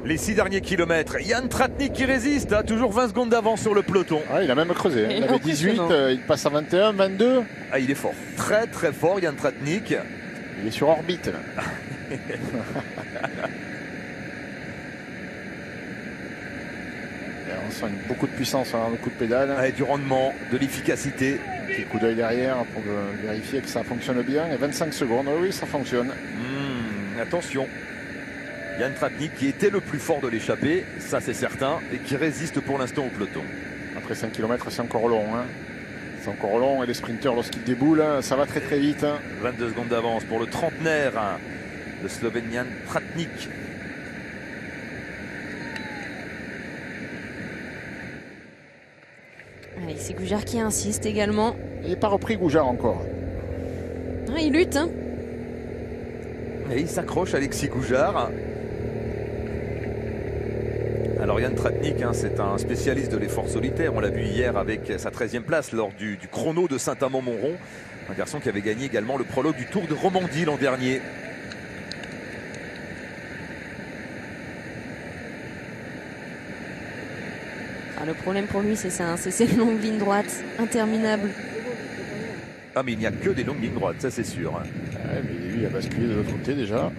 Les 6 derniers kilomètres. Jan Tratnik qui résiste, hein, toujours 20 secondes d'avance sur le peloton. Ah, il a même creusé. Il avait 18, il passe à 21, 22. Ah, il est fort. Très très fort, Jan Tratnik. Il est sur orbite là. On sent beaucoup de puissance dans le coup de pédale. Ouais, du rendement, de l'efficacité. Petit coup d'œil derrière pour vérifier que ça fonctionne bien. Et 25 secondes, oui, ça fonctionne. Attention. Jan Tratnik qui était le plus fort de l'échappée, ça c'est certain, et qui résiste pour l'instant au peloton. Après 5 km, c'est encore long. Hein. C'est encore long et les sprinteurs, lorsqu'ils déboulent, ça va très très vite. Hein. 22 secondes d'avance pour le trentenaire, le Slovène Jan Tratnik. Alexis Goujard qui insiste également. Il n'est pas repris Goujard encore. Ah, il lutte. Hein. Et il s'accroche Alexis Goujard. Alors Jan Tratnik, hein, c'est un spécialiste de l'effort solitaire. On l'a vu hier avec sa 13e place lors du chrono de Saint-Amand-Montrond. Un garçon qui avait gagné également le prologue du Tour de Romandie l'an dernier. Ah, le problème pour lui, c'est ça, hein, c'est ces longues lignes droites interminables. Ah, mais il n'y a que des longues lignes droites, ça c'est sûr. Hein. Ouais, mais lui, il a basculé de l'autre côté déjà.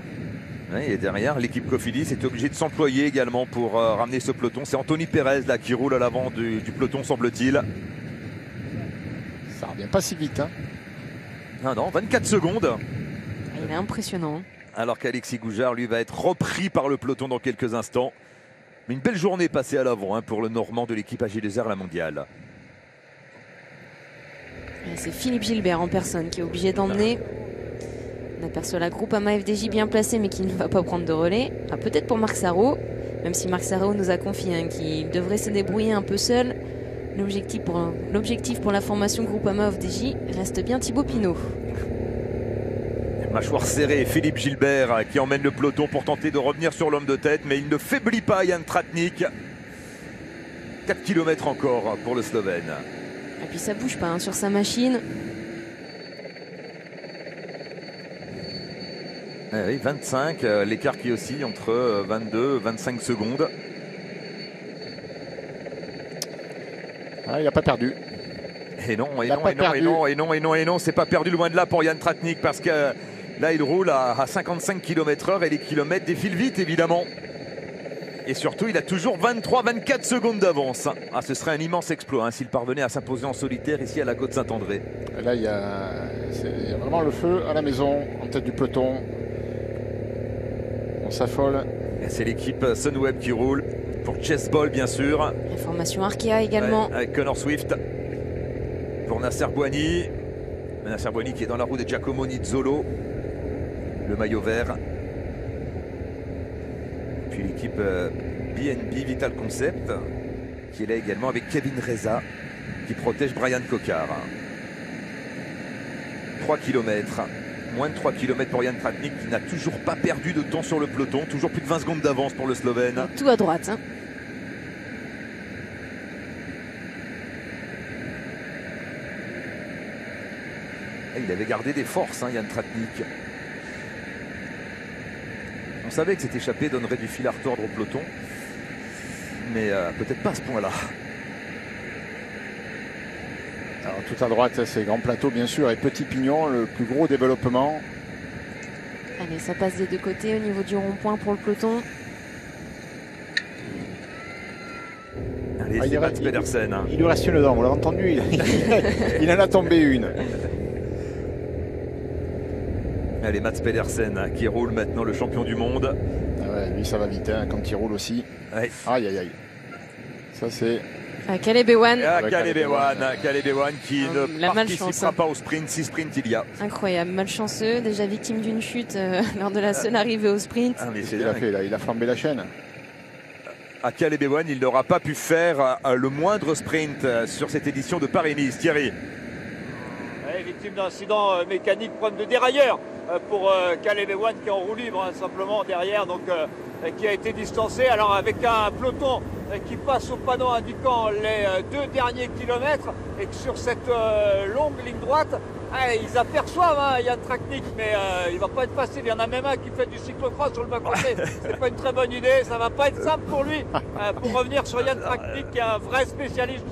Ouais, et derrière, l'équipe Cofidis est obligée de s'employer également pour ramener ce peloton. C'est Anthony Pérez là, qui roule à l'avant du peloton, semble-t-il. Ça revient pas si vite. Hein. Ah non, 24 secondes. Il est impressionnant. Alors qu'Alexis Goujard, lui, va être repris par le peloton dans quelques instants. Mais une belle journée passée à l'avant, hein, pour le Normand de l'équipe AG2R, la mondiale. C'est Philippe Gilbert en personne qui est obligé d'emmener. On aperçoit la Groupama FDJ bien placée mais qui ne va pas prendre de relais. Ah, peut-être pour Marc Sarrault, même si Marc Sarrault nous a confié hein, qu'il devrait se débrouiller un peu seul. L'objectif pour la formation Groupama FDJ reste bien Thibaut Pinot. Mâchoire serrée, Philippe Gilbert qui emmène le peloton pour tenter de revenir sur l'homme de tête, mais il ne faiblit pas Jan Tratnik. 4 km encore pour le Slovène. Et puis ça bouge pas hein, sur sa machine. Oui, 25, l'écart qui oscille entre 22 et 25 secondes. Ah, il n'a pas perdu. Et non, c'est pas perdu loin de là pour Jan Tratnik parce que là il roule à 55 km/h et les kilomètres défilent vite évidemment. Et surtout il a toujours 23-24 secondes d'avance. Ah, ce serait un immense exploit hein, s'il parvenait à s'imposer en solitaire ici à la Côte-Saint-André. Là il y a vraiment le feu à la maison en tête du peloton. On s'affole. C'est l'équipe Sunweb qui roule pour Chessball bien sûr. La formation Arkea également. Ouais, avec Connor Swift. Pour Nasser Bouhanni. Nasser Bouhanni qui est dans la roue de Giacomo Nizzolo. Le maillot vert. Puis l'équipe BNB Vital Concept qui est là également avec Kevin Reza qui protège Brian Cocard. 3 km. Moins de 3 km pour Jan Tratnik qui n'a toujours pas perdu de temps sur le peloton. Toujours plus de 20 secondes d'avance pour le Slovène. Tout à droite. Hein. Il avait gardé des forces, hein, Jan Tratnik. On savait que cette échappée donnerait du fil à retordre au peloton. Mais peut-être pas à ce point-là. Alors tout à droite, c'est Grand Plateau bien sûr et Petit Pignon, le plus gros développement. Allez, ça passe des deux côtés au niveau du rond-point pour le peloton. Allez, c'est Mats Pedersen. Il lui reste une dent, vous l'avez entendu, il en a tombé une. Allez, Mats Pedersen qui roule maintenant, le champion du monde. Ah ouais, lui ça va vite hein, quand il roule aussi. Ouais. Aïe aïe aïe. Ça c'est... Caleb Ewan. Caleb Ewan qui ne participera pas au sprint, si sprint il y a. Incroyable, malchanceux, déjà victime d'une chute lors de la seule arrivée au sprint. Ah, mais il a flambé la chaîne. À Caleb Ewan, il n'aura pas pu faire le moindre sprint sur cette édition de Paris-Nice. Thierry. Ouais, victime d'incident mécanique, problème de dérailleur pour Caleb Ewan qui est en roue libre hein, simplement derrière, donc qui a été distancé. Alors avec un peloton qui passe au panneau indiquant les 2 derniers kilomètres et que sur cette longue ligne droite, Ils aperçoivent Yann Tratnik, mais il va pas être facile. Il y en a même un qui fait du cyclocross sur le bas-côté. C'est pas une très bonne idée, ça va pas être simple pour lui. Pour revenir sur Yann Tratnik, qui est un vrai spécialiste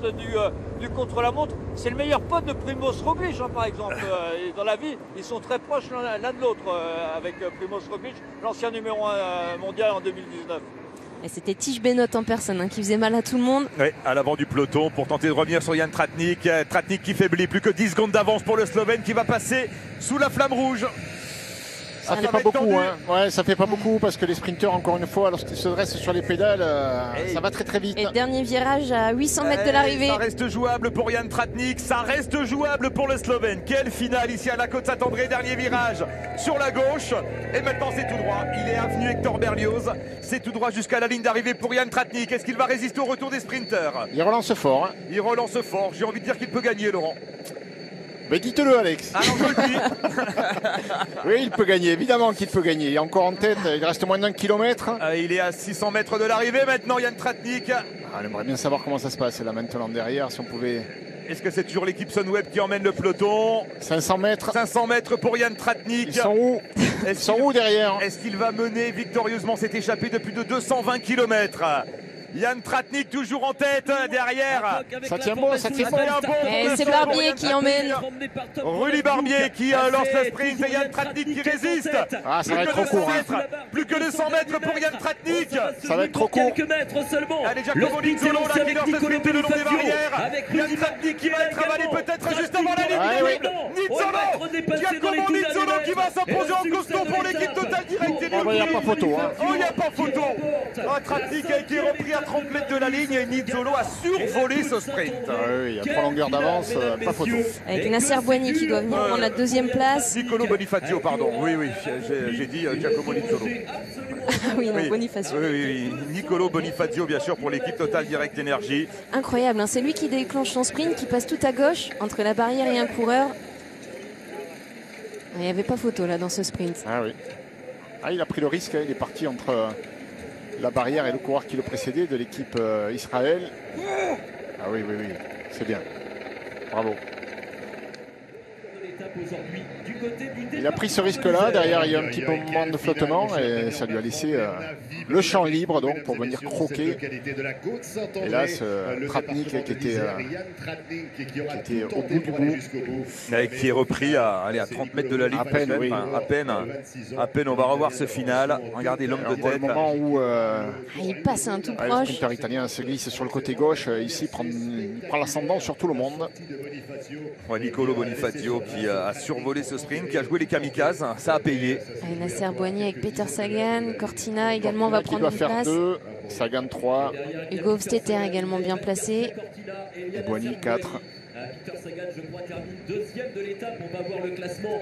du contre-la-montre. C'est le meilleur pote de Primož Roglič, par exemple. Et dans la vie, ils sont très proches l'un de l'autre avec Primož Roglič, l'ancien numéro 1 mondial en 2019. Et c'était Tige Benoît en personne qui faisait mal à tout le monde. Oui, à l'avant du peloton pour tenter de revenir sur Yann Tratnik. Tratnik qui faiblit, plus que 10 secondes d'avance pour le Slovène qui va passer sous la flamme rouge. Ça fait pas beaucoup, hein. Ouais, ça fait pas beaucoup parce que les sprinteurs, encore une fois, lorsqu'ils se dressent sur les pédales, ça va très très vite. Et dernier virage à 800 mètres de l'arrivée. Ça reste jouable pour Yann Tratnik, ça reste jouable pour le Slovène. Quelle finale ici à la Côte-Saint-André, dernier virage sur la gauche. Et maintenant c'est tout droit, il est avenue Hector Berlioz. C'est tout droit jusqu'à la ligne d'arrivée pour Yann Tratnik. Est-ce qu'il va résister au retour des sprinteurs? Il relance fort. Hein. Il relance fort, j'ai envie de dire qu'il peut gagner, Laurent. Mais dites-le, Alex. Ah non, je le dis. Oui, il peut gagner, évidemment qu'il peut gagner. Il est encore en tête, il reste moins d'1 kilomètre. Il est à 600 mètres de l'arrivée maintenant, Yann Tratnik. On aimerait bien savoir comment ça se passe là maintenant derrière, si on pouvait... Est-ce que c'est toujours l'équipe Sunweb qui emmène le peloton? 500 mètres. 500 mètres pour Yann Tratnik. Ils sont où? Ils sont où derrière? Est-ce qu'il va mener victorieusement cette échappée de plus de 220 km? Yann Tratnik toujours en tête derrière. Ça tient bon, ça tient bon. Et c'est Barbier qui emmène. Rudy Barbier qui lance le sprint et Yann Tratnik qui résiste. Ah, ça va être trop court. Plus que 200 mètres pour Yann Tratnik. Ça va être trop court. Quelques mètres seulement. Allez, Giacomo Nizzolo là qui lance le sprint le long des barrières. Yann Tratnik qui va être avalé peut-être juste avant la ligne. Nizzolo. Giacomo Nizzolo qui va s'imposer en costaud pour l'équipe Total Direct Énergie. Il n'y a pas photo. Oh, il n'y a pas photo. Tratnik a été repris à 30 mètres de la ligne et Nizzolo a survolé ce sprint. Oui, il y a 3 longueurs d'avance, pas photo. Avec Nasser Boigny qui doit venir prendre la deuxième place. Nicolo Bonifacio, pardon. Oui, j'ai dit Giacomo Nizzolo. Oui, non, Bonifacio. Oui, Nicolo Bonifacio, bien sûr, pour l'équipe Total Direct Énergie. Incroyable, hein, c'est lui qui déclenche son sprint, qui passe tout à gauche entre la barrière et un coureur. Il n'y avait pas photo là dans ce sprint. Ah oui. Ah, il a pris le risque, il est parti entre la barrière et le coureur qui le précédait de l'équipe Israël. Ah oui, c'est bien. Bravo. Il a pris ce risque-là. Derrière, il y a un petit moment de flottement et ça lui a laissé le champ libre donc pour venir croquer. Et là, ce Tratnik qui était au bout du bout. Qui est repris à 30 mètres de la ligne. À peine, oui. À peine, on va revoir ce final. Regardez l'homme de tête. Le moment où il passe un tout proche. Le sprinter italien se glisse sur le côté gauche. Ici, il prend l'ascendant sur tout le monde. Nicolo Bonifacio qui a survolé ce sprint, qui a joué les kamikazes, ça a payé. Et Nasser Boigny avec Peter Sagan, Cortina également va prendre une place. 2, Sagan 3. Hugo Hofstetter également bien placé. Et Boigny 4.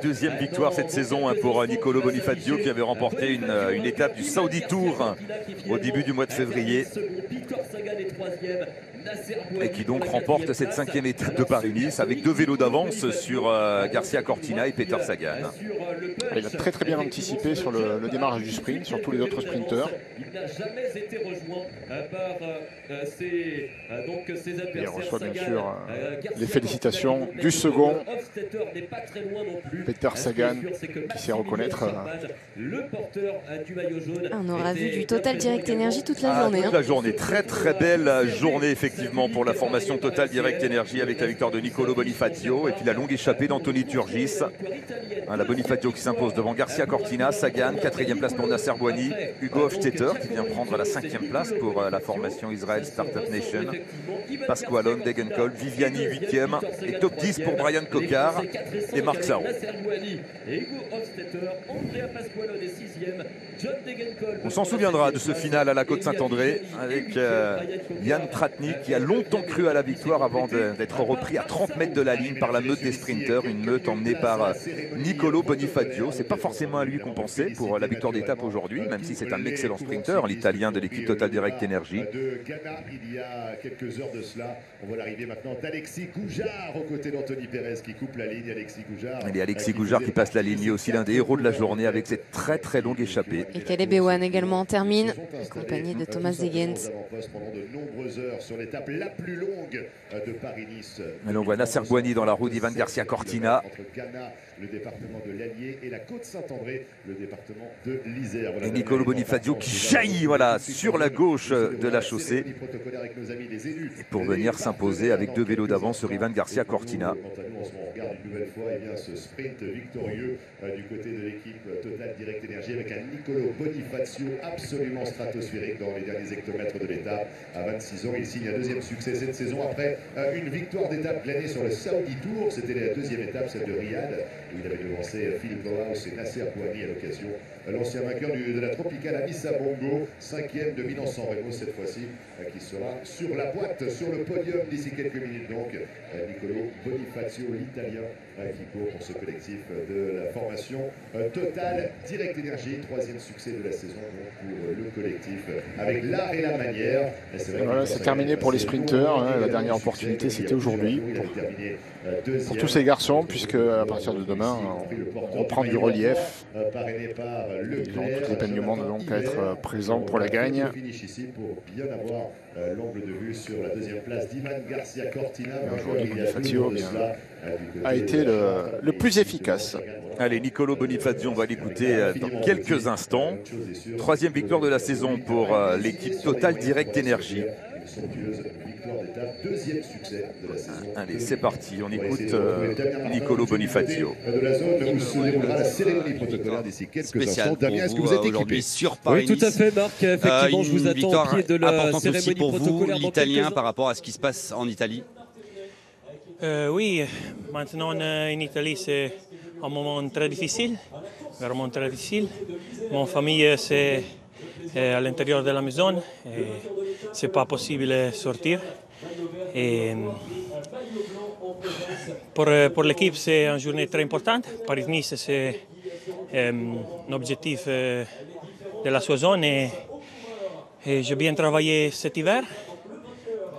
Deuxième victoire cette saison pour Nicolo Bonifacio qui avait remporté une étape du Saudi Tour au début du mois de février. Et qui donc remporte cette 5e étape de Paris-Nice avec 2 vélos d'avance sur Garcia Cortina et Peter Sagan. Il a très bien anticipé sur le démarrage du sprint, sur tous les autres sprinteurs. Il n'a jamais été rejoint par ses adversaires. Et il reçoit bien sûr les félicitations du second, Peter Sagan, qui sait reconnaître. On aura vu du Total Direct Énergie toute la journée. Toute la journée, très belle journée effectivement pour la formation Total Direct Énergie avec la victoire de Nicolo Bonifacio et puis la longue échappée d'Anthony Turgis. La Bonifacio qui s'impose devant Garcia Cortina, Sagan, 4e place pour Nasser Boigny, Hugo Hofstetter qui vient prendre la 5e place pour la formation Israel Startup Nation, Pasqualone, Degenkolb, Viviani 8e et top 10 pour Brian Cocard et Marc Sarro. On s'en souviendra de ce final à la Côte-Saint-André avec Yann Tratnik qui a longtemps cru à la victoire avant d'être repris à 30 mètres de la ligne par la meute des sprinteurs, une meute emmenée par Nicolo Bonifacio. C'est pas forcément à lui qu'on pensait pour la victoire d'étape aujourd'hui, même si c'est un excellent sprinter, l'Italien de l'équipe Total Direct Énergie. De Ghana, il y a quelques heures de cela. On voit l'arrivée maintenant d'Alexis Goujard aux côtés d'Anthony Pérez qui coupe la ligne. Alexis Goujard. Il y a Alexis Goujard qui passe la ligne, aussi l'un des héros de la journée avec cette très longue échappée. Et Caleb Ewan également en termine, accompagné de Thomas Degens. Pendant de nombreuses heures sur les l'étape la plus longue de Paris-Nice. Et on voit Nasser Bouhanni dans la roue d'Ivan Garcia Cortina. Entre Ghana, le département de l'Allier, et la Côte-Saint-André, le département de l'Isère. Voilà, et Nicolo Bonifacio qui jaillit voilà, sur la gauche de la chaussée. Et pour venir s'imposer avec 2 vélos d'avance sur Ivan Garcia Cortina. Quant à nous, on regarde une nouvelle fois ce sprint victorieux du côté de l'équipe Total Direct Energy avec un Nicolo Bonifacio absolument stratosphérique dans les derniers hectomètres de l'étape. À 26 ans, il signe un 2e succès cette saison après une victoire d'étape glanée sur le Saudi Tour. C'était la 2e étape, celle de Riyad, où il avait devancé Philippe Bauhaus et Nasser Bouhanni à l'occasion. L'ancien vainqueur de la Tropicale Amissa Bongo, 5e de Milan-San Remo cette fois-ci, qui sera sur la boîte, sur le podium d'ici quelques minutes donc. Nicolo Bonifacio, l'Italien, qui court pour ce collectif de la formation Total Direct Energy, 3e succès de la saison donc, pour le collectif, avec l'art et la manière. Voilà, c'est terminé pour les sprinteurs, hein, la dernière opportunité c'était aujourd'hui pour tous ces garçons, puisque à partir de demain on reprend du relief. Ils ont toutes les peines du monde donc à être présents pour la gagne. Finish ici pour bien avoir l'angle de vue sur la 2e place d'Ivan Garcia Cortina. Bonifacio a été le plus efficace. Allez, Nicolo Bonifacio, on va l'écouter dans quelques instants. 3e victoire de la saison pour l'équipe Total Direct Energy. Deuxième succès de la saison. Allez, c'est parti, on écoute Nicolo Bonifacio. De la zone où se déroulera la cérémonie protocolaire d'ici quelques instants. Damien, est-ce que vous êtes équipé sur Paris? Oui, tout à fait, Marc. Effectivement, je vous attends au pied de la cérémonie pour protocolaire. vous, l'Italien, par rapport à ce qui se passe en Italie. Oui, maintenant en Italie, c'est un moment très difficile, vraiment très difficile. Mon famille, c'est à l'intérieur de la maison. C'est pas possible de sortir. Et pour l'équipe, c'est une journée très importante. Paris-Nice, c'est un objectif de la saison et j'ai bien travaillé cet hiver.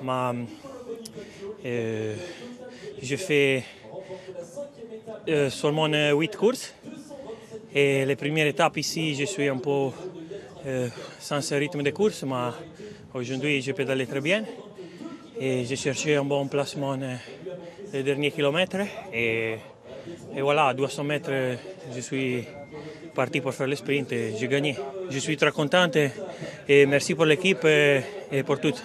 Mais j'ai fait seulement 8 courses. Et les premières étapes ici, je suis un peu sans ce rythme de course, mais aujourd'hui, je pédale très bien. Et j'ai cherché un bon placement les derniers kilomètres. Et voilà, à 200 mètres, je suis parti pour faire le sprint et j'ai gagné. Je suis très contente et merci pour l'équipe et pour tout.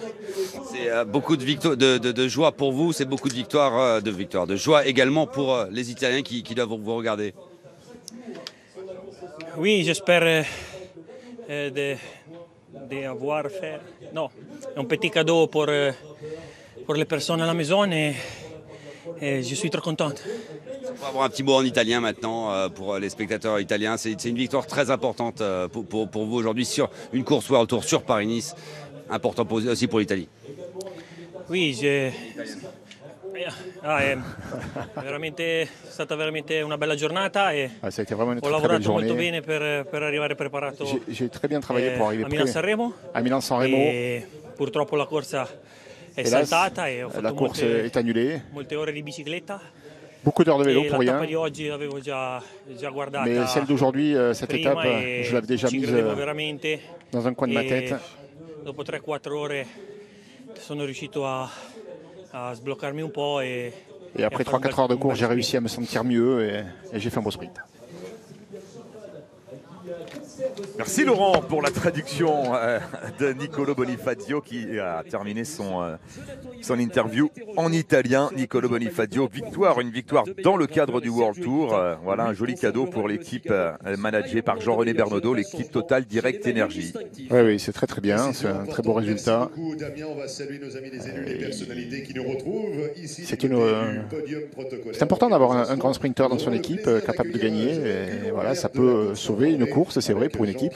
C'est beaucoup de joie pour vous, c'est beaucoup de joie également pour les Italiens qui doivent vous regarder. Oui, j'espère d'avoir fait un petit cadeau pour les personnes à la maison et je suis très contente. On va avoir un petit mot en italien maintenant pour les spectateurs italiens. C'est une victoire très importante pour vous aujourd'hui sur une course World Tour sur Paris-Nice, important aussi pour l'Italie. Oui, è stata veramente una bella giornata e ça a été vraiment une ho très belle lavorato molto journée. bene per arrivare preparato. J'ai très bien travaillé pour arriver a Milan-San Remo. À Milan-San Remo. E purtroppo la corsa è Hélas, saltata e ho la fatto course est annulée. molte ore di bicicletta. Beaucoup d'heures de vélo E pour la rien. tappa di oggi l'avevo già guardata. Mais celle d'aujourd'hui, cette prima étape, e je l'avais déjà ci mise credevo veramente. dans un coin de ma tête. Dopo 3-4 ore sono riuscito a sbloccarmi un po' Et après 3-4 heures de course, j'ai réussi à me sentir mieux et j'ai fait un beau sprint. Merci Laurent pour la traduction de Nicolo Bonifacio qui a terminé son interview en italien. Nicolo Bonifacio, une victoire dans le cadre du World Tour. Voilà un joli cadeau pour l'équipe managée par Jean-René Bernaudot, l'équipe Total Direct Energy. Oui, c'est très bien, c'est un très beau résultat. C'est important d'avoir un grand sprinter dans son équipe capable de gagner. Et voilà, ça peut sauver une course, c'est vrai, pour une équipe.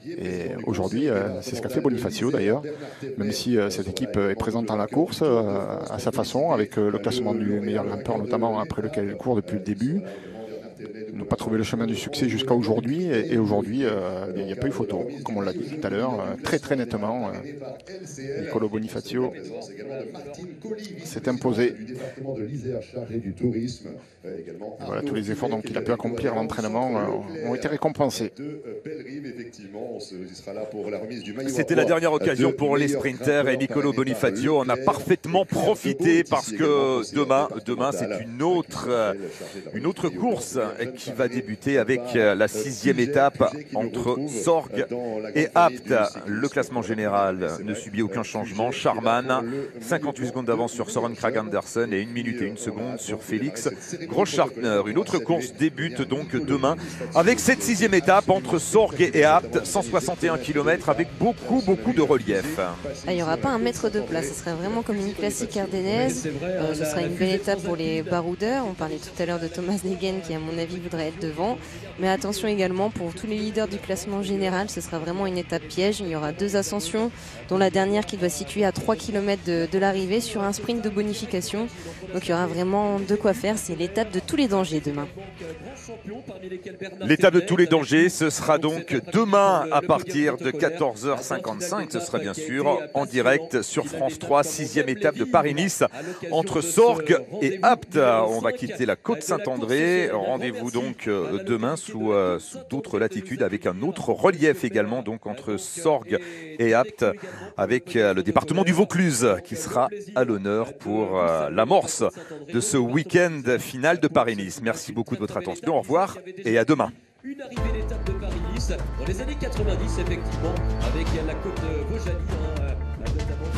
Et aujourd'hui, c'est ce qu'a fait Bonifacio d'ailleurs, même si cette équipe est présente dans la course à sa façon, avec le classement du meilleur grimpeur notamment après lequel il court depuis le début. n'ont pas trouvé le chemin du succès jusqu'à aujourd'hui. Et aujourd'hui, il n'y a pas eu photo, comme on l'a dit tout à l'heure, très très nettement. Nicolo Bonifacio s'est imposé. Voilà, tous les efforts qu'il a pu accomplir à l'entraînement ont été récompensés. C'était la dernière occasion pour les sprinters et Nicolo Bonifacio en a parfaitement profité parce que demain c'est une autre course qui va débuter avec la 6e étape entre Sorg et Abt. Le classement général ne subit aucun changement. Scharmann, 58 secondes d'avance sur Søren Kragh Andersen et 1 minute et 1 seconde sur Félix Großschartner. Une autre course débute donc demain avec cette 6e étape entre Sorg et Abt, 161 km avec beaucoup de relief. Il n'y aura pas un mètre de place, ce serait vraiment comme une classique ardennaise. Ce sera une belle étape pour les baroudeurs. On parlait tout à l'heure de Thomas Degen qui à mon avis voudrait être devant. Mais attention également pour tous les leaders du classement général, ce sera vraiment une étape piège. Il y aura 2 ascensions, dont la dernière qui doit se situer à 3 km de l'arrivée sur un sprint de bonification. Donc il y aura vraiment de quoi faire, c'est l'étape de tous les dangers demain. L'étape de tous les dangers, ce sera donc demain à partir de 14h55. Ce sera bien sûr en direct sur France 3, 6e étape de Paris-Nice entre Sorg et Abt. On va quitter la côte Saint-André. Rendez-vous donc demain sous d'autres latitudes avec un autre relief également donc entre Sorg et Abt avec le département du Vaucluse qui sera à l'honneur pour l'amorce de ce week-end final de Paris-Nice. Merci beaucoup de votre attention. Au revoir et à demain. Une arrivée d'étape de Paris-Nice dans les années 90, effectivement, avec la côte Vaujany, notamment